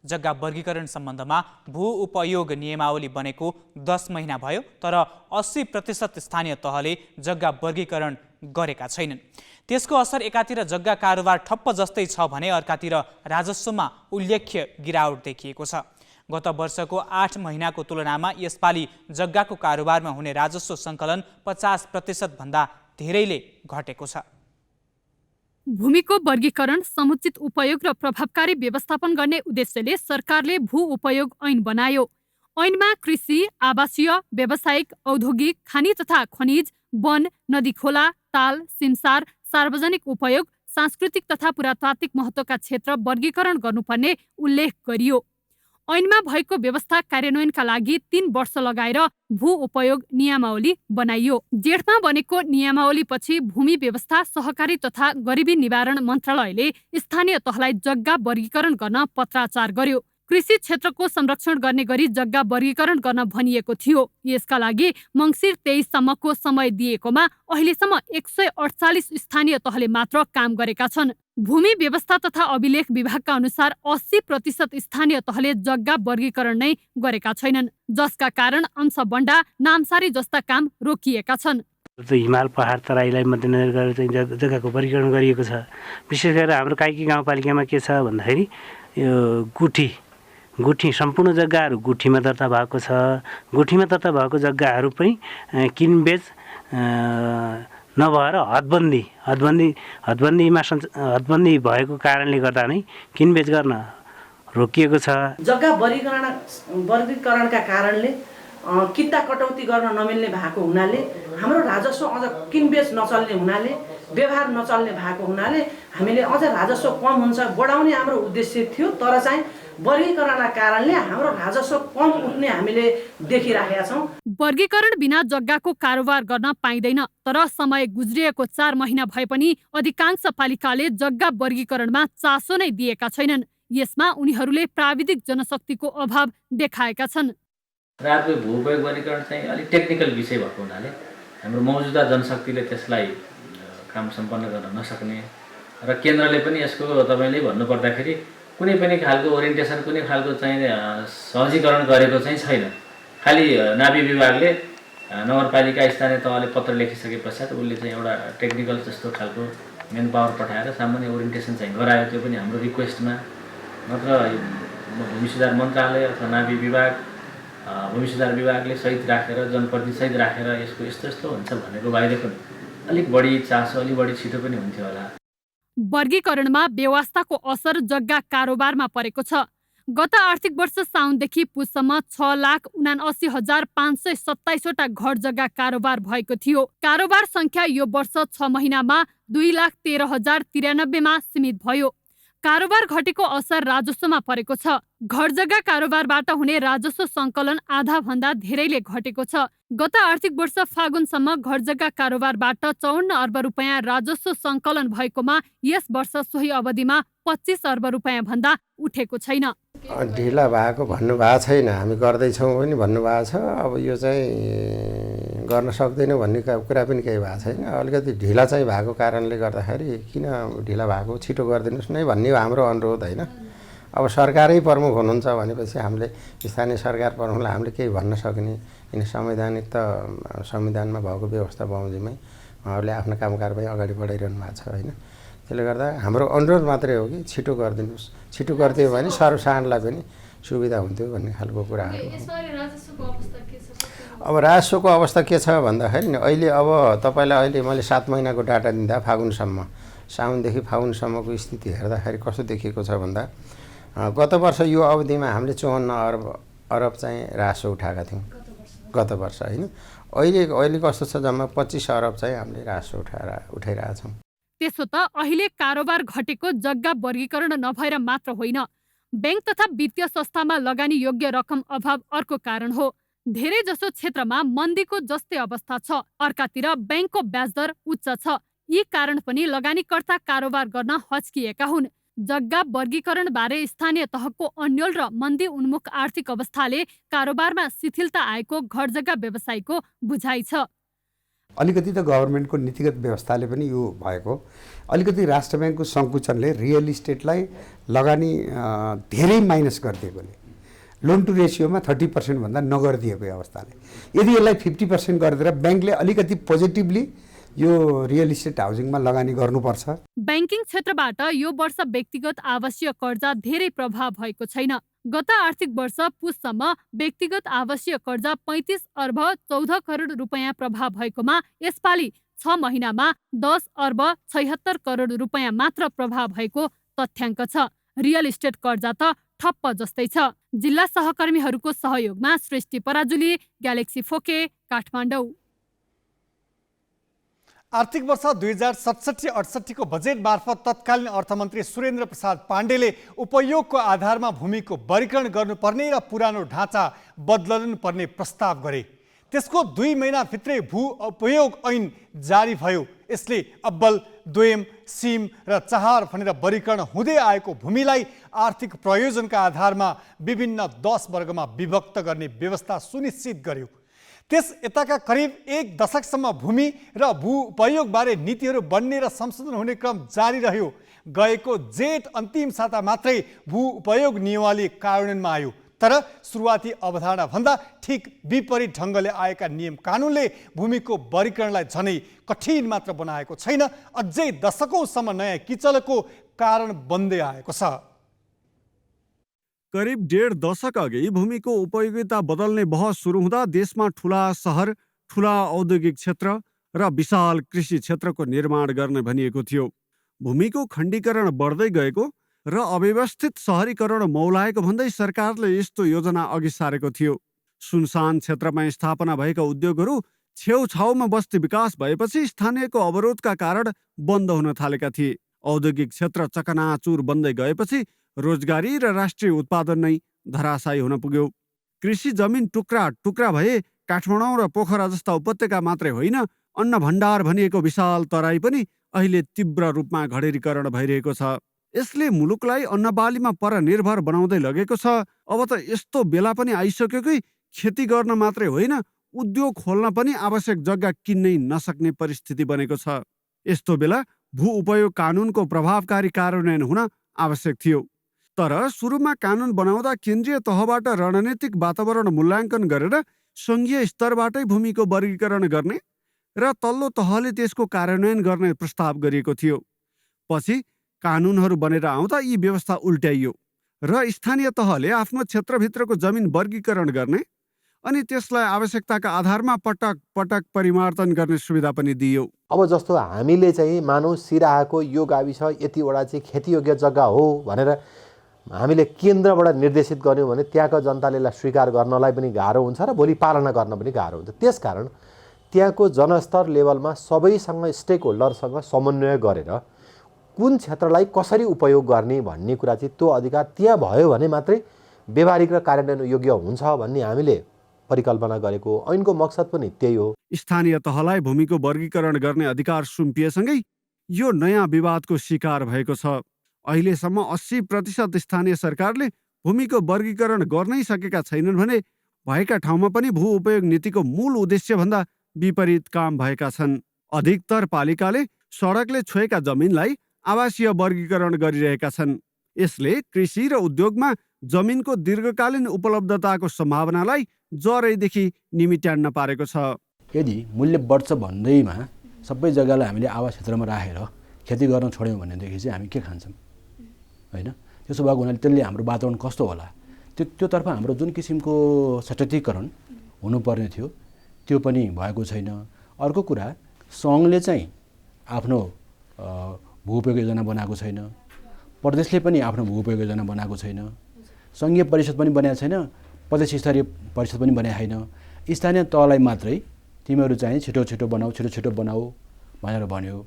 S3: जग्गा वर्गीकरण सम्बन्धमा भू उपयोग नियमावली बनेको 10 महिना भयो, तर 80% स्थानीय तहले जग्गा वर्गीकरण गरेका छैनन्। त्यसको असर एकातिर जग्गा कारोबार ठप्प जस्तै छ भने अर्कातिर राजस्वमा उल्लेख्य गिरावट देखिएको छ। गत वर्षको 8 महिनाको तुलनामा यसपालि जग्गाको कारोबारमा हुने राजस्व सङ्कलन 50% भन्दा धेरैले घटेको छ।
S14: भूमिको वर्गीकरण, समुचित उपयोग र प्रभावकारी व्यवस्थापन गर्ने उद्देश्यले सरकारले भू उपयोग ऐन बनायो। ऐनमा कृषि, आवासीय, व्यावसायिक, औद्योगिक, खानी तथा खनिज, वन, नदी खोला, ताल, सिमसार, सार्वजनिक उपयोग, सांस्कृतिक तथा पुरातात्विक महत्त्वका क्षेत्र वर्गीकरण गर्नुपर्ने उल्लेख गरियो। ऐनमा भएको व्यवस्था कार्यान्वयनका लागि 3 वर्ष लगाएर भू उपयोग नियमावली बनाइयो। जेठमा बनेको नियमावलीपछि भूमि व्यवस्था, सहकारी तथा गरिबी निवारण मन्त्रालयले स्थानीय तहलाई जग्गा वर्गीकरण गर्न पत्राचार गर्यो। कृषि क्षेत्रको संरक्षण गर्ने गरी जग्गा वर्गीकरण गर्न भनिएको थियो। यसका लागि मङ्सिर 23 सम्मको समय दिएकोमा अहिलेसम्म 148 स्थानीय तहले मात्र काम गरेका छन्। भूमि व्यवस्था तथा अभिलेख विभागका अनुसार 80% स्थानीय तहले जग्गा वर्गीकरण नै गरेका छैनन्, जसका कारण अंशबन्डा, नामसारी जस्ता काम रोकिएका छन्।
S15: हिमाल पहाड तराईलाई मध्यनजर गरेर चाहिँ जग्गाको वर्गीकरण गरिएको छ। विशेष गरेर हाम्रो काइकी गाउँपालिकामा के छ भन्दाखेरि यो गुठी सम्पूर्ण जग्गाहरू गुठीमा दर्ता भएको छ। गुठीमा दर्ता भएको जग्गाहरू पनि किनबेच नभएर हदबन्दी भएको कारणले गर्दा नै किनबेच गर्न रोकिएको छ।
S16: जग्गा वर्गीकरणका कारणले किता कटौती गर्न नमिल्ने भएको हुनाले हाम्रो राजस्व अझ किनबेच नचल्ने हुनाले, व्यवहार नचल्ने भएको हुनाले हामीले अझ राजस्व कम हुन्छ बढाउने हाम्रो उद्देश्य थियो। तर चाहिँ वर्गीकरणका कारणले हाम्रो राजस्व कम उठ्ने हामीले देखिरहेका छौँ।
S14: वर्गीकरण बिना जग्गाको कारोबार गर्न पाइँदैन, तर समय गुज्रिएको 4 महिना भए पनि अधिकांश पालिकाले जग्गा वर्गीकरणमा चासो नै दिएका छैनन्। यसमा उनीहरूले प्राविधिक जनशक्तिको अभाव देखाएका छन्।
S17: रातको भू उपयोग वर्गीकरण चाहिँ अलिक टेक्निकल विषय भएको हुनाले हाम्रो मौजुदा जनशक्तिले त्यसलाई काम सम्पन्न गर्न नसक्ने र केन्द्रले पनि यसको तपाईँले भन्नुपर्दाखेरि कुनै पनि खालको ओरिएन्टेसन कुनै खालको चाहिँ सहजीकरण गरेको चाहिँ छैन। खालि नाभी विभागले नगरपालिका स्थानीय तहले पत्र लेखिसके पश्चात उसले चाहिँ एउटा टेक्निकल जस्तो खालको मेन पावर पठाएर सामान्य ओरिएन्टेसन चाहिँ गरायो। त्यो पनि हाम्रो रिक्वेस्टमा। नत्र भूमि सुधार मन्त्रालय अथवा नाभी विभाग भूमि सुधार विभागले सहित राखेर जनप्रतिनिधि सहित राखेर यसको यस्तो यस्तो हुन्छ भनेको बाहिर पनि अलिक बढी चासो अलिक बढी छिटो पनि हुन्थ्यो होला।
S14: वर्गीकरणमा व्यवस्थाको असर जग्गा कारोबारमा परेको छ। गत आर्थिक वर्ष साउनदेखि पुससम्म 6,79,527वटा घर जग्गा कारोबार भएको थियो। कारोबार संख्या यो वर्ष 6 महिनामा 2,13,093 मा सीमित भयो। कारोबार घटेको असर राजस्वमा परेको छ। घर जग्गा कारोबारबाट हुने राजस्व सङ्कलन आधा भन्दा धेरैले घटेको छ। गत आर्थिक वर्ष फागुनसम्म घर जग्गा कारोबारबाट 54 अर्ब रुपैयाँ राजस्व सङ्कलन भएकोमा यस वर्ष सोही अवधिमा 25 अर्ब रुपैयाँ भन्दा उठेको छैन।
S18: ढिला भएको भन्नुभएको छैन, हामी गर्दैछौँ पनि भन्नुभएको छ। अब यो चाहिँ गर्न सक्दैनौँ भन्ने कुरा पनि केही भएको छैन। अलिकति ढिला चाहिँ भएको कारणले गर्दाखेरि किन ढिला भएको छिटो गरिदिनुहोस् नै भन्ने हाम्रो अनुरोध होइन। अब सरकारै प्रमुख हुनुहुन्छ भनेपछि हामीले स्थानीय सरकार प्रमुखलाई हामीले केही भन्न सक्ने किन संवैधानिक त संविधानमा भएको व्यवस्था बमोजिममै उहाँहरूले आफ्नो काम कारबाही अगाडि बढाइरहनु भएको छ होइन। त्यसले गर्दा हाम्रो अनुरोध मात्रै हो कि छिटो गरिदिनुहोस्। छिटो गरिदियो भने सर्वसाधारणलाई पनि सुविधा हुन्थ्यो भन्ने खालको कुराहरू। अब राजस्वको अवस्था के छ भन्दाखेरि नि अहिले अब तपाईँलाई अहिले मैले 7 महिनाको डाटा दिँदा फागुनसम्म साउनदेखि फागुनसम्मको स्थिति हेर्दाखेरि कस्तो देखिएको छ भन्दा गत वर्ष यो अवधिमा हामीले 54 अरब चाहिँ राजस्व उठाएका थियौँ गत वर्ष होइन। अहिले कस्तो छ जम्मा 25 अरब चाहिँ हामीले राजस्व उठाइरहेका छौँ।
S14: त्यसो त अहिले कारोबार घटेको जग्गा वर्गीकरण नभएर मात्र होइन, बैंक तथा वित्तीय संस्थामा लगानी योग्य रकम अभाव अर्को कारण हो। धेरै जसो क्षेत्रमा मन्दीको जस्तै अवस्था छ। अर्कातिर बैंकको ब्याज दर उच्च छ। यी कारण पनि लगानीकर्ता कारोबार गर्न हच्किएका हुन्। जग्गा वर्गीकरण बारे स्थानीय तहको अन्यल र मन्दी उन्मुख आर्थिक अवस्थाले कारोबारमा शिथिलता आएको घर जग्गा व्यवसायीको बुझाइ छ।
S19: अलिकति त गभर्मेन्टको नीतिगत व्यवस्थाले पनि यो भएको, अलिकति राष्ट्र ब्याङ्कको सङ्कुचनले रियल इस्टेटलाई लगानी धेरै माइनस गरिदिएकोले लोन टु रेसियोमा 30% भन्दा नगरिदिएको अवस्थाले यदि यसलाई 50% गरिदिएर ब्याङ्कले अलिकति पोजिटिभली यो रियल इस्टेट हाउसिङमा लगानी गर्नुपर्छ।
S14: बैंकिङ क्षेत्रबाट यो वर्ष व्यक्तिगत आवासीय कर्जा धेरै प्रभाव भएको छैन। गत आर्थिक वर्ष पुससम्म व्यक्तिगत आवासीय कर्जा 35 अर्ब 14 करोड रुपैयाँ प्रभाव भएकोमा यसपालि 6 महिनामा 10 अर्ब 76 करोड रुपैयाँ मात्र प्रभाव भएको तथ्याङ्क छ। रियल इस्टेट कर्जा त ठप्प जस्तै छ। जिल्ला सहकर्मीहरूको सहयोगमा सृष्टि पराजुली, ग्यालेक्सी फोके, काठमाडौँ।
S2: आर्थिक वर्ष 2067-68 को बजेट मार्फत तत्कालीन अर्थमन्त्री सुरेन्द्र प्रसाद पाण्डेले उपयोगको आधारमा भूमिको वर्गीकरण गर्नुपर्ने र पुरानो ढाँचा बदल्नुपर्ने प्रस्ताव गरे। त्यसको 2 महिनाभित्रै भू उपयोग ऐन जारी भयो। यसले अब्बल, द्वयम, सीम र चहार भनेर वर्गीकरण हुँदै आएको भूमिलाई आर्थिक प्रयोजनका आधारमा विभिन्न 10 वर्गमा विभक्त गर्ने व्यवस्था सुनिश्चित गर्यो। त्यस यताका करिब 1 दशकसम्म भूमि र भू उपयोगबारे नीतिहरू बन्ने र संशोधन हुने क्रम जारी रह्यो। गएको जेठ अन्तिम साता मात्रै भू उपयोग नियमावली कार्यान्वयनमा आयो। तर सुरुवाती अवधारणा भन्दा ठिक विपरीत ढङ्गले आएका नियम कानुनले भूमिको वर्गीकरणलाई झनै कठिन मात्र बनाएको छैन, अझै दशकौँसम्म नयाँ किचलको कारण बन्दै आएको छ।
S20: करिब 1.5 दशक अघि भूमिको उपयोगिता बदल्ने बहस सुरु हुँदा देशमा ठुला सहर, ठुला औद्योगिक क्षेत्र र विशाल कृषि क्षेत्रको निर्माण गर्ने भनिएको थियो। भूमिको खण्डीकरण बढ्दै गएको र अव्यवस्थित सहरीकरण मौलाएको भन्दै सरकारले यस्तो योजना अघि सारेको थियो। सुनसान क्षेत्रमा स्थापना भएका उद्योगहरू छेउछाउमा बस्ती विकास भएपछि स्थानीयको अवरोधका कारण बन्द हुन थालेका थिए। औद्योगिक क्षेत्र चकनाचुर बन्दै गएपछि रोजगारी र राष्ट्रिय उत्पादन नै धराशायी हुन पुग्यो। कृषि जमिन टुक्रा टुक्रा भए काठमाडौँ र पोखरा जस्ता उपत्यका मात्रै होइन, अन्न भण्डार भनिएको विशाल तराई पनि अहिले तीव्र रूपमा घडेरीकरण भइरहेको छ। यसले मुलुकलाई अन्नबालीमा परनिर्भर बनाउँदै लगेको छ। अब त यस्तो बेला पनि आइसक्यो कि खेती गर्न मात्रै होइन, उद्योग खोल्न पनि आवश्यक जग्गा किन्नै नसक्ने परिस्थिति बनेको छ। यस्तो बेला भू उपयोग कानुनको प्रभावकारी कार्यान्वयन हुन आवश्यक थियो। तर सुरुमा कानुन बनाउँदा केन्द्रीय तहबाट रणनीतिक वातावरण मूल्याङ्कन गरेर सङ्घीय स्तरबाटै भूमिको वर्गीकरण गर्ने र तल्लो तहले त्यसको कार्यान्वयन गर्ने प्रस्ताव गरिएको थियो। पछि कानुनहरू बनेर आउँदा यी व्यवस्था उल्ट्याइयो र स्थानीय तहले आफ्नो क्षेत्रभित्रको जमिन वर्गीकरण गर्ने अनि त्यसलाई आवश्यकताका आधारमा पटक पटक परिमार्जन गर्ने सुविधा पनि दियो।
S21: अब जस्तो हामीले चाहिँ मानौ सिराहाको यो गाविस यतिवटा चाहिँ खेतीयोग्य जग्गा हो भनेर हामीले केन्द्रबाट निर्देशित गर्यौँ भने त्यहाँको जनताले यसलाई स्वीकार गर्नलाई पनि गाह्रो हुन्छ र भोलि पालना गर्न पनि गाह्रो हुन्छ। त्यसकारण त्यहाँको जनस्तर लेभलमा सबैसँग स्टेक होल्डरसँग समन्वय गरेर कुन क्षेत्रलाई कसरी उपयोग गर्ने भन्ने कुरा चाहिँ त्यो अधिकार त्यहाँ भयो भने मात्रै व्यवहारिक र कार्यान्वयन योग्य हुन्छ भन्ने हामीले परिकल्पना गरेको ऐनको मकसद पनि त्यही हो।
S20: स्थानीय तहलाई भूमिको वर्गीकरण गर्ने अधिकार सुम्पिएसँगै यो नयाँ विवादको शिकार भएको छ। अहिलेसम्म 80% स्थानीय सरकारले भूमिको वर्गीकरण गर्नै सकेका छैनन् भने भएका ठाउँमा पनि भू उपयोग नीतिको मूल उद्देश्यभन्दा विपरीत काम भएका छन्। अधिकतर पालिकाले सडकले छोएका जमिनलाई आवासीय वर्गीकरण गरिरहेका छन्। यसले कृषि र उद्योगमा जमिनको दीर्घकालीन उपलब्धताको सम्भावनालाई जरैदेखि निमिट्यान्न पारेको छ।
S22: यदि मूल्य बढ्छ भन्दैमा सबै जग्गालाई हामीले आवास क्षेत्रमा राखेर खेती गर्न छोड्यौँ भनेदेखि चाहिँ हामी के खान्छौँ होइन? त्यसो भएको हुनाले त्यसले हाम्रो वातावरण कस्तो होला त्योतर्फ हाम्रो जुन किसिमको सचेतीकरण हुनुपर्ने थियो त्यो पनि भएको छैन। अर्को कुरा सङ्घले चाहिँ आफ्नो भू उपयोग योजना बनाएको छैन, प्रदेशले पनि आफ्नो भू उपयोग योजना बनाएको छैन, सङ्घीय परिषद पनि बनाएको छैन, प्रदेश स्तरीय परिषद पनि बनाएको छैन। स्थानीय तहलाई मात्रै तिमीहरू चाहिँ छिटो छिटो बनाऊ भनेर भन्यो।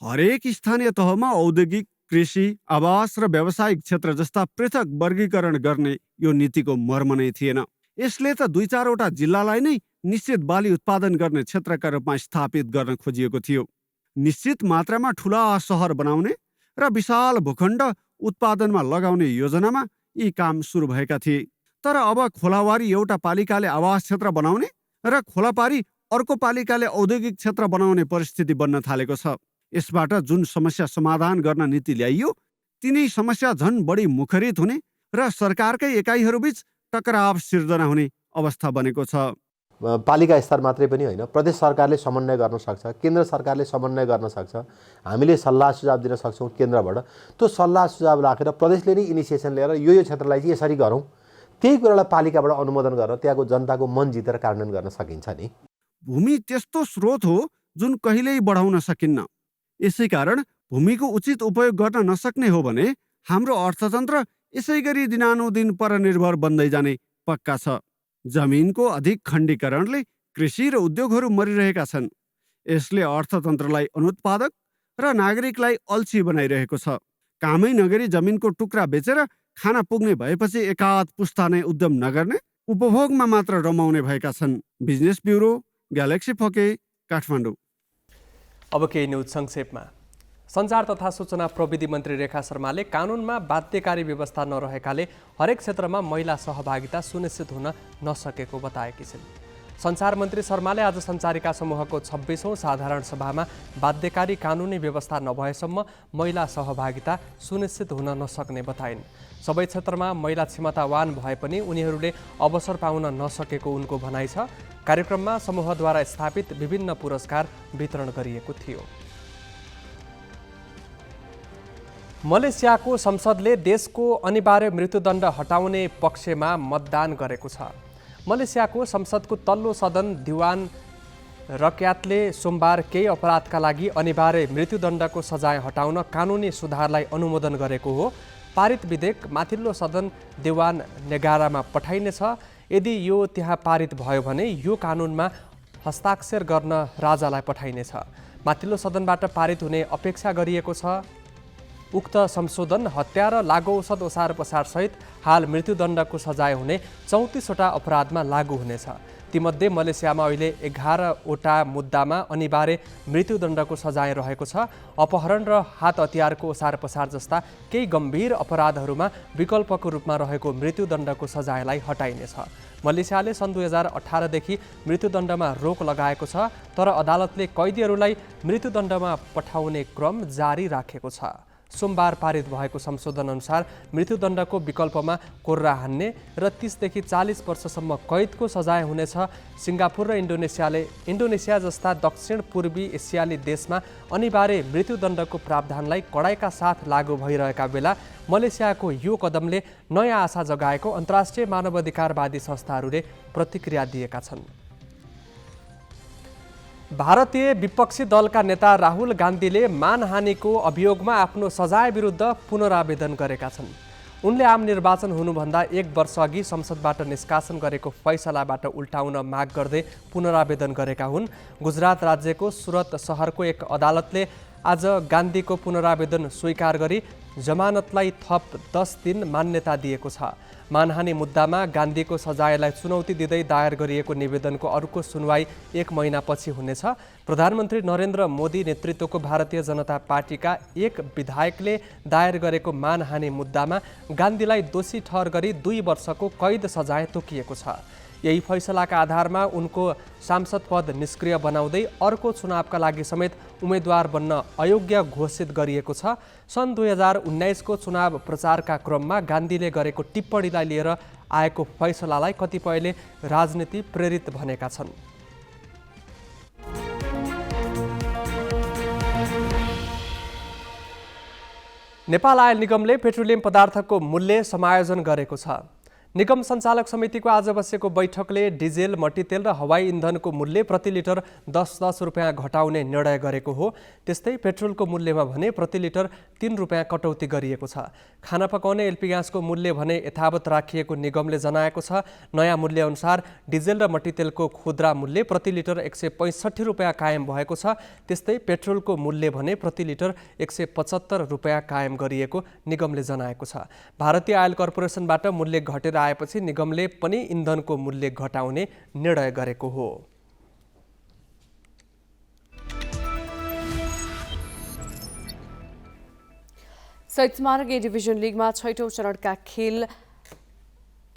S20: हरेक स्थानीय तहमा औद्योगिक, कृषि, आवास र व्यावसायिक क्षेत्र जस्ता पृथक वर्गीकरण गर्ने यो नीतिको मर्म नै थिएन। यसले त 2-4वटा जिल्लालाई नै निश्चित बाली उत्पादन गर्ने क्षेत्रका रूपमा स्थापित गर्न खोजिएको थियो। निश्चित मात्रामा ठुला सहर बनाउने र विशाल भूखण्ड उत्पादनमा लगाउने योजनामा यी काम सुरु भएका थिए। तर अब खोलावारी एउटा पालिकाले आवास क्षेत्र बनाउने र खोलापारी अर्को पालिकाले औद्योगिक क्षेत्र बनाउने परिस्थिति बन्न थालेको छ। यसबाट जुन समस्या समाधान गर्न नीति ल्याइयो तिनै समस्या झन् बढी मुखरित हुने र सरकारकै एकाइहरूबीच टकराव सिर्जना हुने अवस्था बनेको छ।
S21: पालिका स्तर मात्रै पनि होइन, प्रदेश सरकारले समन्वय गर्न सक्छ, केन्द्र सरकारले समन्वय गर्न सक्छ, हामीले सल्लाह सुझाव दिन सक्छौँ केन्द्रबाट। त्यो सल्लाह सुझाव राखेर प्रदेशले नै इनिसिएसन लिएर यो क्षेत्रलाई चाहिँ यसरी गरौँ, त्यही कुरालाई पालिकाबाट अनुमोदन गरेर त्यहाँको जनताको मन जितेर कार्यान्वयन गर्न सकिन्छ नि।
S20: भूमि त्यस्तो स्रोत हो जुन कहिल्यै बढाउन सकिन्न। यसै कारण भूमिको उचित उपयोग गर्न नसक्ने हो भने हाम्रो अर्थतन्त्र यसै गरी दिनानुदिन परनिर्भर बन्दै जाने पक्का छ। जमिनको अधिक खण्डीकरणले कृषि र उद्योगहरू मरिरहेका छन्। यसले अर्थतन्त्रलाई अनुत्पादक र नागरिकलाई अल्छी बनाइरहेको छ। कामै नगरी जमिनको टुक्रा बेचेर खाना पुग्ने भएपछि एकाध पुस्ता नै उद्यम नगर्ने, उपभोगमा मात्र रमाउने भएका छन्। बिजनेस ब्युरो, ग्यालेक्सी फके, काठमाडौँ।
S4: अब केही न्युज संक्षेपमा। सञ्चार तथा सूचना प्रविधि मन्त्री रेखा शर्माले कानुनमा बाध्यकारी व्यवस्था नरहेकाले हरेक क्षेत्रमा महिला सहभागिता सुनिश्चित हुन नसकेको बताएकी छिन्। सञ्चार मन्त्री शर्माले आज सञ्चारिका समूहको 26औं साधारण सभामा बाध्यकारी कानुनी व्यवस्था नभएसम्म महिला सहभागिता सुनिश्चित हुन नसक्ने बताइन्। सबै क्षेत्रमा महिला क्षमतावान भए पनि उनीहरूले अवसर पाउन नसकेको उनको भनाइ छ। कार्यक्रममा समूहद्वारा स्थापित विभिन्न पुरस्कार वितरण गरिएको थियो। मलेसियाको संसदले देशको अनिवार्य मृत्युदण्ड हटाउने पक्षमा मतदान गरेको छ। मलेसियाको संसदको तल्लो सदन दिवान रक्यातले सोमबार केही अपराधका लागि अनिवार्य मृत्युदण्डको सजाय हटाउन कानुनी सुधारलाई अनुमोदन गरेको हो। पारित विधेयक माथिल्लो सदन दिवान नेगारामा पठाइनेछ। यदि यो त्यहाँ पारित भयो भने यो कानुनमा हस्ताक्षर गर्न राजालाई पठाइनेछ। माथिल्लो सदनबाट पारित हुने अपेक्षा गरिएको छ। उक्त संशोधन हत्या र लागु औषध ओसार पसारसहित हाल मृत्युदण्डको सजाय हुने 34वटा अपराधमा लागू हुनेछ। तीमध्ये मलेसियामा अहिले 11वटा मुद्दामा अनिवार्य मृत्युदण्डको सजाय रहेको छ। अपहरण र हात हतियारको ओसार पसार जस्ता केही गम्भीर अपराधहरूमा विकल्पको रूपमा रहेको मृत्युदण्डको सजायलाई हटाइनेछ। मलेसियाले सन् 2018 देखि मृत्युदण्डमा रोक लगाएको छ, तर अदालतले कैदीहरूलाई मृत्युदण्डमा पठाउने क्रम जारी राखेको छ। सोमबार पारित भएको संशोधन अनुसार मृत्युदण्डको विकल्पमा कोर्रा हान्ने र 30 देखि 40 वर्षसम्म कैदको सजाय हुनेछ। सिङ्गापुर र इन्डोनेसिया जस्ता दक्षिण पूर्वी एसियाली देशमा अनिवार्य मृत्युदण्डको प्रावधानलाई कडाइका साथ लागू भइरहेका बेला मलेसियाको यो कदमले नयाँ आशा जगाएको अन्तर्राष्ट्रिय मानवाधिकारवादी संस्थाहरूले प्रतिक्रिया दिएका छन्। भारतीय विपक्षी दलका नेता राहुल गान्धीले मानहानिको अभियोगमा आफ्नो सजाय विरुद्ध पुनरावेदन गरेका छन्। उनले आम निर्वाचन हुनुभन्दा 1 वर्ष अघि संसदबाट निष्कासन गरेको फैसलाबाट उल्टाउन माग गर्दै पुनरावेदन गरेका हुन्। गुजरात राज्यको सुरत शहरको एक अदालतले आज गान्धीको पुनरावेदन स्वीकार गरी जमानतलाई थप 10 दिन मान्यता दिएको छ। मानहानि मुद्दामा गान्धीको सजायलाई चुनौती दिँदै दायर गरिएको निवेदनको अर्को सुनवाई 1 महिनापछि हुनेछ। प्रधानमन्त्री नरेन्द्र मोदी नेतृत्वको भारतीय जनता पार्टीका एक विधायकले दायर गरेको मानहानि मुद्दामा गान्धीलाई दोषी ठहर गरी 2 वर्षको कैद सजाय तोकिएको छ। यही फैसलाका आधारमा उनको सांसद पद निष्क्रिय बनाउँदै अर्को चुनावका लागि समेत उम्मेदवार बन्न अयोग्य घोषित गरिएको छ। सन् 2019 को चुनाव प्रचारका क्रममा गान्धीले गरेको टिप्पणीलाई लिएर आएको फैसलालाई कतिपयले राजनीति प्रेरित भनेका छन्। नेपाल आयल निगमले पेट्रोलियम पदार्थको मूल्य समायोजन गरेको छ। निगम सञ्चालक समितिको आज बसेको बैठकले डिजेल, मट्टीतेल र हवाई इन्धनको मूल्य प्रति लिटर 10 रुपियाँ घटाउने निर्णय गरेको हो। त्यस्तै पेट्रोलको मूल्यमा भने प्रति लिटर 3 रुपियाँ कटौती गरिएको छ। खाना पकाउने एलपी ग्यासको मूल्य भने यथावत राखिएको निगमले जनाएको छ। नयाँ मूल्यअनुसार डिजेल र मट्टीतेलको खुद्रा मूल्य प्रति लिटर 165 रुपियाँ कायम भएको छ। त्यस्तै पेट्रोलको मूल्य भने प्रति लिटर 175 रुपियाँ कायम गरिएको निगमले जनाएको छ। भारतीय आयल कर्पोरेसनबाट मूल्य घटेर आएपछि निगमले पनि इन्धनको मूल्य घटाउने निर्णय गरेको हो।
S5: शहीद स्मारक ए डिभिजन लिगमा 6औं चरणका खेल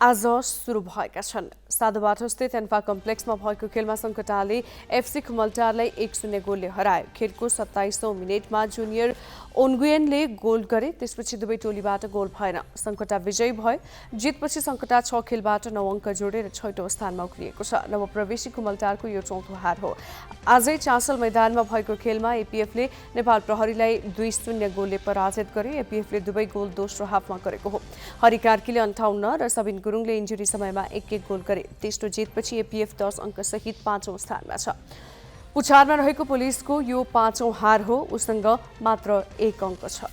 S5: आज सुरु भएका छन्। साधुबाटो स्थित एन्फा कम्प्लेक्समा भएको खेलमा सङ्कटाले एफसी खुमलटारलाई 1-0 गोलले हरायो। खेलको 27औं मिनेटमा जुनियर ओन्गुयनले गोल गरे, त्यसपछि दुवै टोलीबाट गोल भएन। सङ्कटा विजयी भए। जितपछि सङ्कटा 6 खेलबाट 9 अङ्क जोडेर 6औं स्थानमा उक्लिएको छ। नवप्रवेशी खुमलटारको यो 4थो हार हो। आजै चाँसल मैदानमा भएको खेलमा एपीएफले नेपाल प्रहरीलाई 2-0 गोलले पराजित गरे। एपीएफले दुवै गोल दोस्रो हाफमा गरेको हो। हरि कार्कीले 58 र सबिन गुरुङले इन्जुरी समयमा 1-1 गोल गरे। तेस्रो जितपछि एपीएफ 10 अङ्क सहित 5औं स्थानमा छ। पुछारमा रहेको पुलिसको यो 5औं हार हो। उसँग मात्र 1 अङ्क छ।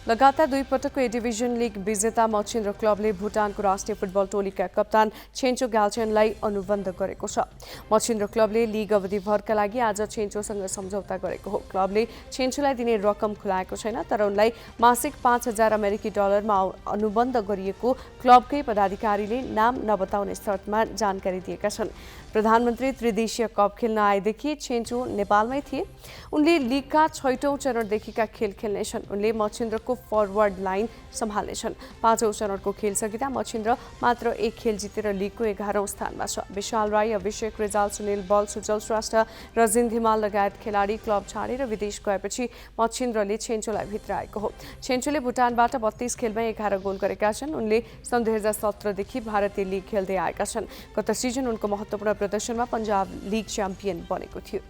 S5: लगातार 2 पटकको ए डिभिजन लिग विजेता मच्छिन्द्र क्लबले भुटानको राष्ट्रिय फुटबल टोलीका कप्तान छेन्चो ग्याल्चेनलाई अनुबन्ध गरेको छ। मच्छिन्द्र क्लबले लिग अवधिभरका लागि आज छेन्चोसँग सम्झौता गरेको हो। क्लबले छेन्चोलाई दिने रकम खुलाएको छैन, तर उनलाई मासिक $5,000 अमेरिकी डलरमा अनुबन्ध गरिएको क्लबकै पदाधिकारीले नाम नबताउने शर्तमा जानकारी दिएका छन्। प्रधानमन्त्री त्रिदेशीय कप खेल्न आएदेखि छेन्चो नेपालमै थिए। उनले लिगका 6औं चरणदेखिका खेल खेल्नेछन्। उनले मच्छिन्द्रको फरवर्ड लाइन सम्हाल्नेछन्। 5औं चरणको खेल सकिँदा मच्छिन्द्र मात्र 1 खेल जितेर लिगको 11औं स्थानमा छ। विशाल राई, अभिषेक रिजाल, सुनिल बल, सुजल श्रेष्ठ, रजिन धिमाल लगायत खेलाडी क्लब छाडेर विदेश गएपछि मच्छिन्द्रले छेन्चोलाई भित्राएको हो। छेन्चोले भुटानबाट 32 खेलमा 11 गोल गरेका छन्। उनले सन् 2017 देखि भारतीय लिग खेल्दै आएका छन्। गत सिजन उनको महत्त्वपूर्ण प्रदर्शनमा पन्जाब लिग च्याम्पियन बनेको थियो।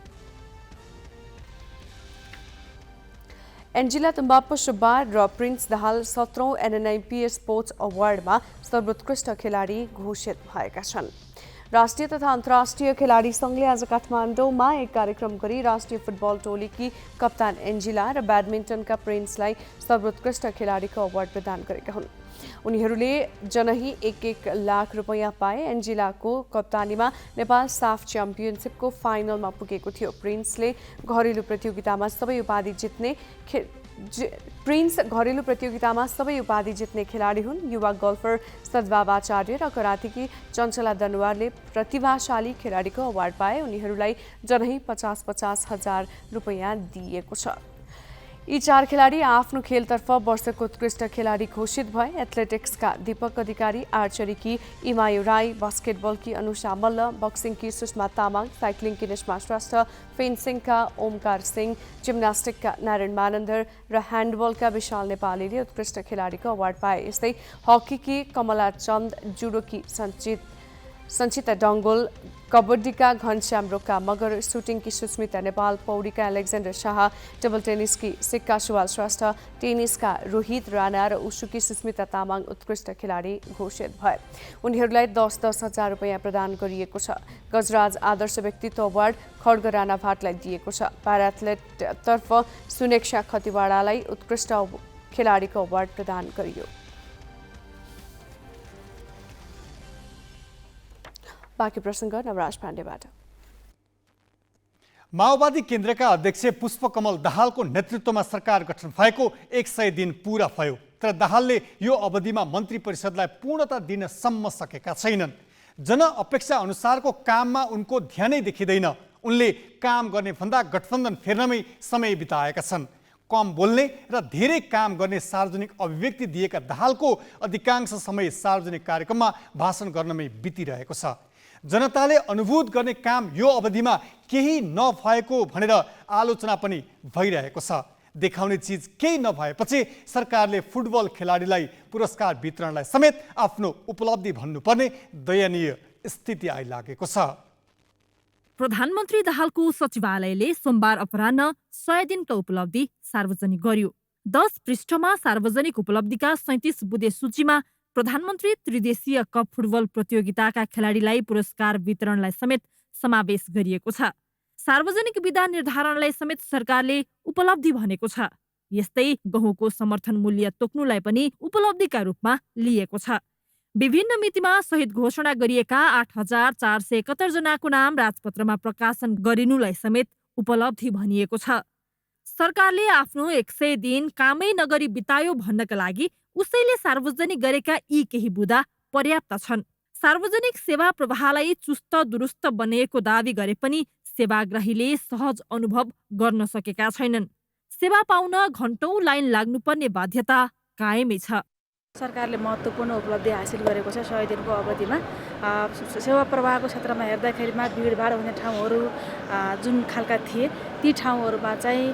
S5: एन्जिला तुम्बाप्पो सुब्बा र प्रिन्स दाहाल 17औं NNIP स्पोर्ट्स अवार्डमा सर्वोत्कृष्ट खेलाडी घोषित भएका छन्। राष्ट्रिय तथा अन्तर्राष्ट्रिय खेलाडी सङ्घले आज काठमाडौँमा एक कार्यक्रम गरी राष्ट्रिय फुटबल टोलीकी कप्तान एन्जिला र ब्याडमिन्टनका प्रिन्सलाई सर्वोत्कृष्ट खेलाडीको अवार्ड प्रदान गरेका हुन्। उनीहरूले जनही 1-1 लाख रुपैयाँ पाए। एन्जिलाको कप्तानीमा नेपाल साफ च्याम्पियनसिपको फाइनलमा पुगेको थियो। प्रिन्स घरेलु प्रतियोगितामा सबै उपाधि जित्ने खेलाडी हुन्। युवा गोल्फर सद्भाव आचार्य र करातेकी चञ्चला दनुवारले प्रतिभाशाली खेलाडीको अवार्ड पाए। उनीहरूलाई जनही 50-50 हजार रुपैयाँ दिइएको छ। यी 4 खेलाडी आफ्नो खेलतर्फ वर्षको उत्कृष्ट खेलाडी घोषित भए। एथलेटिक्सका दीपक अधिकारी, आर्चरीकी इमायु राई, बास्केटबलकी अनुषा मल्ल, बक्सिङकी सुषमा तामाङ, साइक्लिङकी निष्मा श्रेष्ठ, फेन्सिङका ओमकार सिंह, जिम्नास्टिकका नारायण मानन्दर र ह्यान्डबलका विशाल नेपालीले उत्कृष्ट खेलाडीको अवार्ड पाए। यस्तै हकीकी कमला चन्द, जुडोकी सञ्चिता डङ्गोल, कबड्डीका घनश्याम रोका मगर, सुटिङकी सुस्मिता नेपाल, पौडीका एलेक्जेन्डर शाह, टेबल टेनिसकी सिक्का सुवाल श्रेष्ठ, टेनिसका रोहित राणा र उषुकी सुस्मिता तामाङ उत्कृष्ट खेलाडी घोषित भए। उनीहरूलाई 10-10 हजार रुपैयाँ प्रदान गरिएको छ। गजराज आदर्श व्यक्तित्व अवार्ड खड्ग राणा भाटलाई दिएको छ। प्याराएथलेटतर्फ सुनेक्षा खतिवाडालाई उत्कृष्ट खेलाडीको अवार्ड प्रदान गरियो। बाँकी प्रसङ्ग नवराज पाण्डेबाट।
S2: माओवादी केन्द्रका अध्यक्ष पुष्पकमल दाहालको नेतृत्वमा सरकार गठन भएको 100 दिन पूरा भयो, तर दाहालले यो अवधिमा मन्त्री परिषदलाई पूर्णता दिन सम्म सकेका छैनन्। जनअपेक्षा अनुसारको काममा उनको ध्यानै देखिँदैन। उनले काम गर्ने भन्दा गठबन्धन फेर्नमै समय बिताएका छन्। कम बोल्ने र धेरै काम गर्ने सार्वजनिक अभिव्यक्ति दिएका दाहालको अधिकांश समय सार्वजनिक कार्यक्रममा भाषण गर्नमै बितिरहेको छ। जनताले अनुभूत गर्ने काम यो अवधिमा केही नभएको भनेर आलोचना पनि भइरहेको छ। देखाउने चिज केही नभएपछि सरकारले फुटबल खेलाडीलाई पुरस्कार वितरणलाई समेत आफ्नो उपलब्धि भन्नुपर्ने दयनीय स्थिति आइलागेको छ।
S1: प्रधानमन्त्री दाहालको सचिवालयले सोमबार अपराह्न 100 दिनको उपलब्धि सार्वजनिक गर्यो। 10 पृष्ठमा सार्वजनिक उपलब्धिका 37 बुँदे सूचीमा प्रधानमन्त्री त्रिदेशीय कप फुटबल प्रतियोगिताका खेलाडीलाई पुरस्कार वितरणलाई समेत समावेश गरिएको छ। सार्वजनिक विधा निर्धारणलाई समेत सरकारले उपलब्धि भनेको छ। यस्तै गहुँको समर्थन मूल्य तोक्नुलाई पनि उपलब्धिका रूपमा लिएको छ। विभिन्न मितिमा सहित घोषणा गरिएका 8471 जनाको नाम राजपत्रमा प्रकाशन गरिनुलाई समेत उपलब्धि भनिएको छ। सरकारले आफ्नो 100 दिन कामै नगरी बितायो भन्नका लागि उसैले सार्वजनिक गरेका यी केही बुँदा पर्याप्त छन्। सार्वजनिक सेवा प्रवाहलाई चुस्त दुरुस्त बनाएको दावी गरे पनि सेवाग्राहीले सहज अनुभव गर्न सकेका छैनन्। सेवा पाउन घण्टौं लाइन लाग्नुपर्ने बाध्यता कायमै छ।
S8: सरकारले महत्त्वपूर्ण उपलब्धि हासिल गरेको छ। 100 दिनको अवधिमा सेवा प्रवाहको क्षेत्रमा हेर्दाखेरिमा भिडभाड हुने ठाउँहरू जुन खालका थिए ती ठाउँहरूमा चाहिँ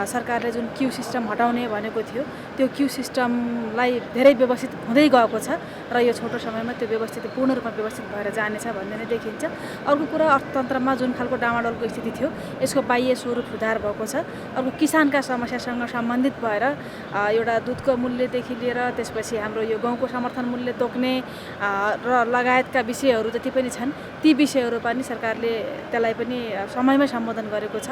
S8: सरकारले जुन क्यू सिस्टम हटाउने भनेको थियो त्यो क्यू सिस्टमलाई धेरै व्यवस्थित हुँदै गएको छ र यो छोटो समयमा त्यो व्यवस्थित पूर्ण रूपमा व्यवस्थित भएर जानेछ भन्ने नै देखिन्छ। अर्को कुरा अर्थतन्त्रमा जुन खालको डामाडोलको स्थिति थियो यसको बाह्य स्वरूप सुधार भएको छ। अर्को किसानका समस्यासँग सम्बन्धित भएर एउटा दुधको मूल्यदेखि लिएर त्यसपछि हाम्रो यो गाउँको समर्थन मूल्य तोक्ने र लगायतका विषयहरू जति पनि छन् ती विषयहरू पनि सरकारले त्यसलाई पनि समयमै सम्बोधन गरेको छ।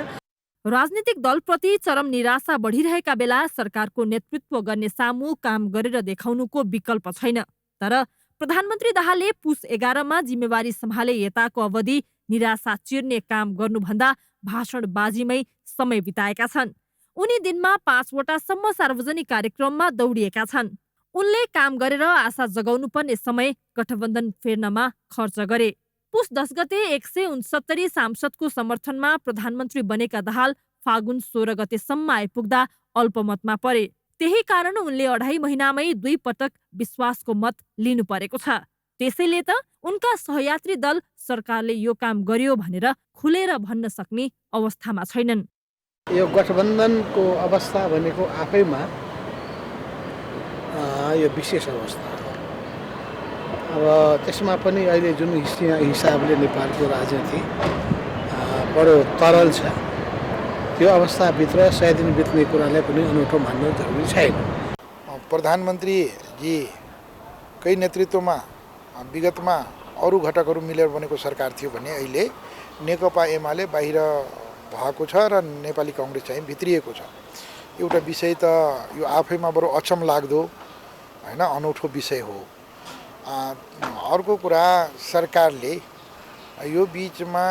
S1: राजनीतिक दलप्रति चरम निराशा बढिरहेका बेला सरकारको नेतृत्व गर्ने सामु काम गरेर देखाउनुको विकल्प छैन। तर प्रधानमन्त्री दाहालले पुस 11 जिम्मेवारी सम्हाले यताको अवधि निराशा चिर्ने काम गर्नुभन्दा भाषणबाजीमै समय बिताएका छन्। उनी दिनमा 5 वटासम्म सार्वजनिक कार्यक्रममा दौडिएका छन्। उनले काम गरेर आशा जगाउनु पर्ने समय गठबन्धन फेर्नमा खर्च गरे। पुस 10 गते 169 सांसदको समर्थनमा प्रधानमन्त्री बनेका दाहाल फागुन 16 गतेसम्म आइपुग्दा अल्पमतमा परे। त्यही कारण उनले 2.5 महिनामै 2 पटक विश्वासको मत लिनु परेको छ। त्यसैले त उनका सहयात्री दल सरकारले यो काम गर्यो भनेर खुलेर भन्न सक्ने अवस्थामा छैनन्।
S23: यो गठबन्धनको अवस्था भनेको आफैमा यो विशेष अवस्था हो। अब त्यसमा पनि अहिले जुन हिसाबले नेपालको राजनीति बडो तरल छ त्यो अवस्थाभित्र 100 दिन बित्ने कुरालाई पनि अनौठो मान्न जरुरी छैन।
S24: प्रधानमन्त्रीजीकै नेतृत्वमा विगतमा
S23: अरू घटकहरू मिलेर बनेको सरकार थियो भने अहिले नेकपा एमाले बाहिर भएको छ र नेपाली काङ्ग्रेस चाहिँ भित्रिएको छ। एउटा विषय त यो आफैमा बरु अचम लाग्दो हैन, अनौठो विषय हो। अर्को कुरा, सरकारले यो बिचमा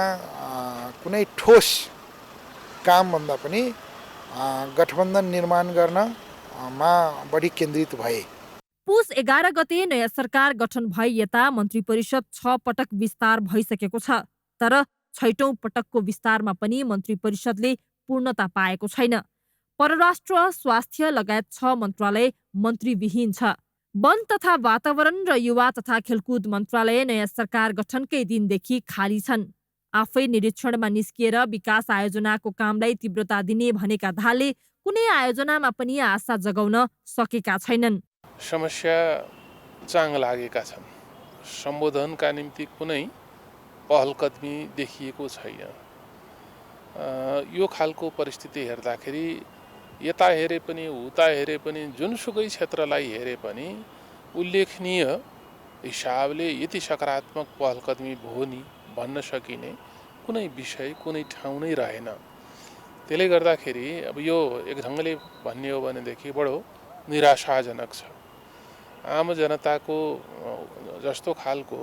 S23: कुनै ठोस कामभन्दा पनि गठबन्धन निर्माण गर्नमा बढी केन्द्रित भए।
S1: पुस 11 गते नयाँ सरकार गठन भए यता मन्त्री परिषद 6 पटक विस्तार भइसकेको छ। तर 6औं पटकको विस्तारमा पनि मन्त्री परिषदले पूर्णता पाएको छैन। परराष्ट्र, स्वास्थ्य लगायत 6 मन्त्रालय मन्त्रीविहीन छ। वन तथा वातावरण र युवा तथा खेलकुद मन्त्रालय नयाँ सरकार गठनकै दिनदेखि खाली छन्। आफै निरीक्षणमा निस्किएर विकास आयोजनाको कामलाई तीव्रता दिने भनेका दाहालले कुनै आयोजनामा पनि आशा जगाउन सकेका छैनन्।
S7: समस्या चाङ लागेका छन्। सम्बोधनका निम्ति कुनै पहलकदमी देखिएको छैन। यो खालको परिस्थिति हेर्दाखेरि यता हेरे पनि उता हेरे पनि जुनसुकै क्षेत्रलाई हेरे पनि उल्लेखनीय हिसाबले यति सकारात्मक पहलकदमी भयो नि भन्न सकिने कुनै विषय कुनै ठाउँ नै रहेन। त्यसले गर्दाखेरि अब यो एक ढङ्गले भन्ने हो भनेदेखि बडो निराशाजनक छ। आम जनताको जस्तो खालको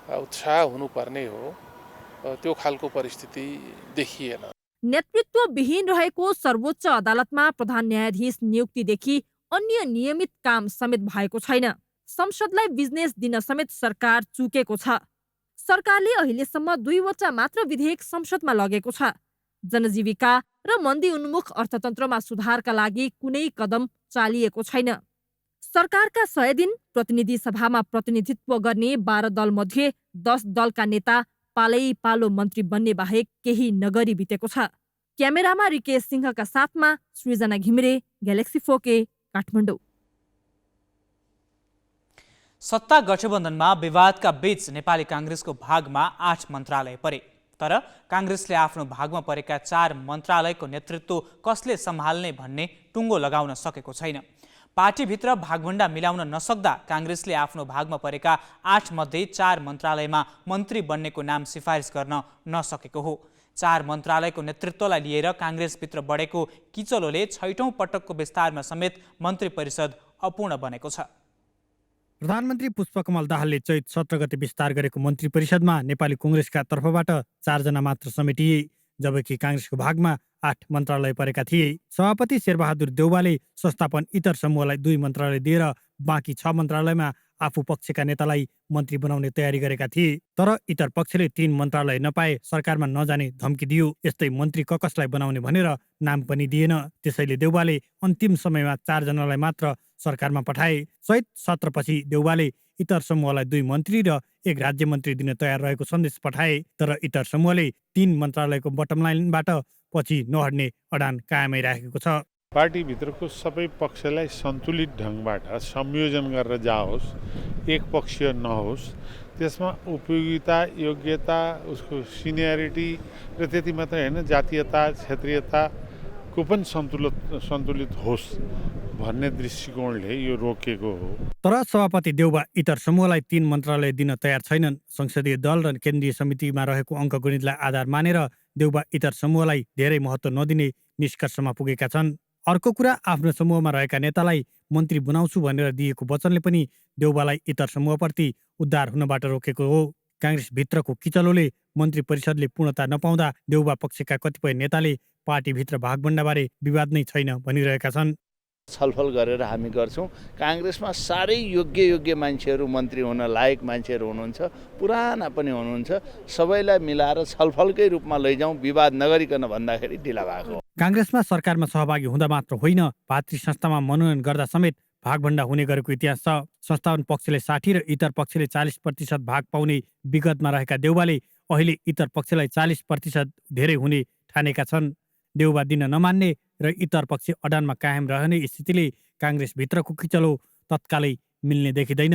S7: उत्साह हुनुपर्ने हो त्यो खालको परिस्थिति देखिएन।
S1: नेतृत्वविहीन रहेको सर्वोच्च अदालतमा प्रधान न्यायाधीश नियुक्तिदेखि अन्य नियमित काम समेत भएको छैन। संसदलाई बिजनेस दिन समेत सरकार चुकेको छ। सरकारले अहिलेसम्म 2वटा मात्र विधेयक संसदमा लगेको छ। जनजीविका र मन्दी उन्मुख अर्थतन्त्रमा सुधारका लागि कुनै कदम चालिएको छैन। सरकारका 100 दिन प्रतिनिधि सभामा प्रतिनिधित्व गर्ने 12 दलमध्ये 10 दलका नेता पालै पालो मन्त्री बन्ने बाहेक केही नगरी बितेको छ। क्यामेरामा रिकेश सिंहका साथमा सृजना घिमिरे, ग्यालेक्सी 4K, काठमाडौँ।
S3: सत्ता गठबन्धनमा विवादका बीच नेपाली काङ्ग्रेसको भागमा 8 मन्त्रालय परे। तर काङ्ग्रेसले आफ्नो भागमा परेका 4 मन्त्रालयको नेतृत्व कसले सम्हाल्ने भन्ने टुङ्गो लगाउन सकेको छैन। पार्टीभित्र भागभण्डा मिलाउन नसक्दा काङ्ग्रेसले आफ्नो भागमा परेका 8 मध्ये 4 मन्त्रालयमा मन्त्री बन्नेको नाम सिफारिस गर्न नसकेको हो। 4 मन्त्रालयको नेतृत्वलाई लिएर काङ्ग्रेसभित्र बढेको किचलोले 6औं पटकको विस्तारमा समेत मन्त्री परिषद अपूर्ण बनेको छ।
S9: प्रधानमन्त्री पुष्पकमल दाहालले चैत 17 गते विस्तार गरेको मन्त्री परिषदमा नेपाली कांग्रेसका तर्फबाट 4 जना मात्र समेटिए, जबकि कांग्रेसको भागमा 8 मन्त्रालय परेका थिए। सभापति शेरबहादुर देउवाले संस्थापन इतर समूहलाई 2 मन्त्रालय दिएर बाँकी 6 मन्त्रालयमा आफू पक्षका नेतालाई मन्त्री बनाउने तयारी गरेका थिए। तर इतर पक्षले 3 मन्त्रालय नपाए सरकारमा नजाने धम्की दियो। यस्तै मन्त्री कसलाई बनाउने भनेर नाम पनि दिएन। त्यसैले देउवाले अन्तिम समयमा 4 जनालाई मात्र सरकारमा पठाए। चैत 17 पछि देउवाले इतर समूहलाई 2 मन्त्री र 1 राज्य मन्त्री दिन तयार रहेको सन्देश पठाए। तर इतर समूहले 3 मन्त्रालयको बटम लाइनबाट पछि नहट्ने अडान कायमै राखेको छ।
S10: पार्टीभित्रको सबै पक्षलाई सन्तुलित ढङ्गबाट संयोजन गरेर जाओस्, एक पक्षीय नहोस्। त्यसमा उपयोगिता, योग्यता, उसको सिनियरिटी र त्यति मात्रै होइन, जातीयता, क्षेत्रीयताको पनि सन्तुलित होस् भन्ने दृष्टिकोणले यो रोकेको हो।
S9: तर सभापति देउवा इतर समूहलाई 3 मन्त्रालय दिन तयार छैनन्। संसदीय दल र केन्द्रीय समितिमा रहेको अङ्कगणितलाई आधार मानेर देउवा इतर समूहलाई धेरै महत्त्व नदिने निष्कर्षमा पुगेका छन्। अर्को कुरा, आफ्नो समूहमा रहेका नेतालाई मन्त्री बनाउँछु भनेर दिएको वचनले पनि देउवालाई इतर समूहप्रति उद्धार हुनबाट रोकेको हो। काङ्ग्रेसभित्रको किचलोले मन्त्री परिषदले पूर्णता नपाउँदा देउवा पक्षका कतिपय नेताले पार्टीभित्र भागभण्डाबारे विवाद नै छैन भनिरहेका छन्।
S24: छलफल गरेर हामी गर्छौँ। काङ्ग्रेसमा साह्रै योग्य मान्छेहरू मन्त्री हुन लायक मान्छेहरू हुनुहुन्छ, पुराना पनि हुनुहुन्छ। सबैलाई मिलाएर छलफलकै रूपमा लैजाउँ, विवाद नगरिकन भन्दाखेरि ढिला भएको।
S9: काङ्ग्रेसमा सरकारमा सहभागी हुँदा मात्र होइन, भातृ संस्थामा मनोनयन गर्दा समेत भागभण्डा हुने गरेको इतिहास छ। संस्थापन पक्षले 60 र इतर पक्षले 40% भाग पाउने विगतमा रहेका देउवाले अहिले इतर पक्षलाई 40% धेरै हुने ठानेका छन्। देउवा दिन नमान्ने र इतर पक्ष अडानमा कायम रहने स्थितिले काङ्ग्रेसभित्रको किचलो तत्कालै मिल्ने देखिँदैन।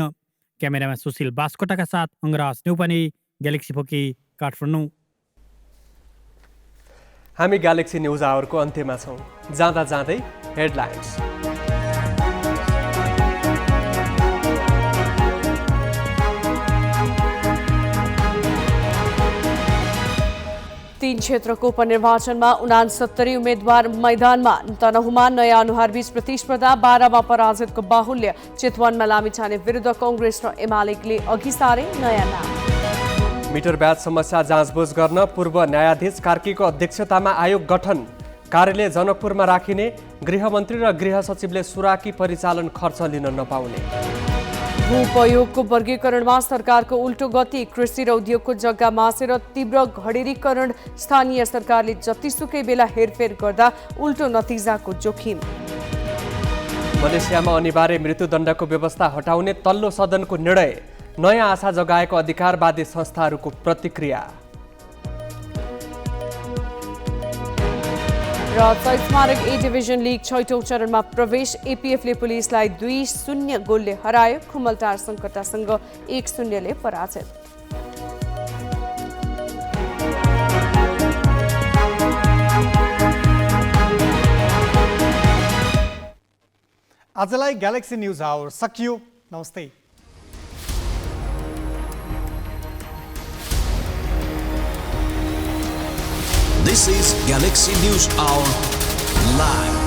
S9: क्यामेरामा सुशील बास्कोटाका साथ अङ्गराज नेउपाने, ग्यालेक्सी 4K, काठमाडौँ।
S4: हामी ग्यालेक्सी न्युज आवरको अन्त्यमा छौँ। जाँदा जाँदै हेडलाइन्स।
S5: 3 क्षेत्रको उपनिर्वाचनमा 69 उम्मेद्वार मैदानमा। तनहुमा नयाँ अनुहारबीच प्रतिस्पर्धा, 12 मा पराजितको बाहुल्य। चितवनमा लामिछाने विरुद्ध कांग्रेस र एमाले अघि सारे नयाँ नाम।
S4: मिटर ब्याज समस्या जाँचबुझ गर्न पूर्व न्यायाधीश कार्कीको अध्यक्षतामा आयोग गठन। कार्यालय जनकपुरमा राखिने। गृहमन्त्री र गृह सचिवले सुराकी परिचालन खर्च लिन नपाउने।
S5: भूपयोगको वर्गीकरणमा सरकारको उल्टो गति। कृषि र उद्योगको जग्गा मासेर तीव्र घडेरीकरण। स्थानीय सरकारले जतिसुकै बेला हेरफेर गर्दा उल्टो नतिजाको जोखिम।
S4: मलेसियामा अनिवार्य मृत्युदण्डको व्यवस्था हटाउने तल्लो सदनको निर्णय। नयाँ आशा जगाएको अधिकारवादी संस्थाहरूको प्रतिक्रिया।
S5: र स्मारक ए डिभिजन लिग 6औं चरणमा प्रवेश। एपीएफले पुलिसलाई 2-0 गोलले हरायो। खुमलटार सङ्कटासँग 1-0 पराजित।
S2: आजलाई ग्यालेक्सी न्युज आवर सकियो। नमस्ते।
S6: This is Galaxy News Hour Live.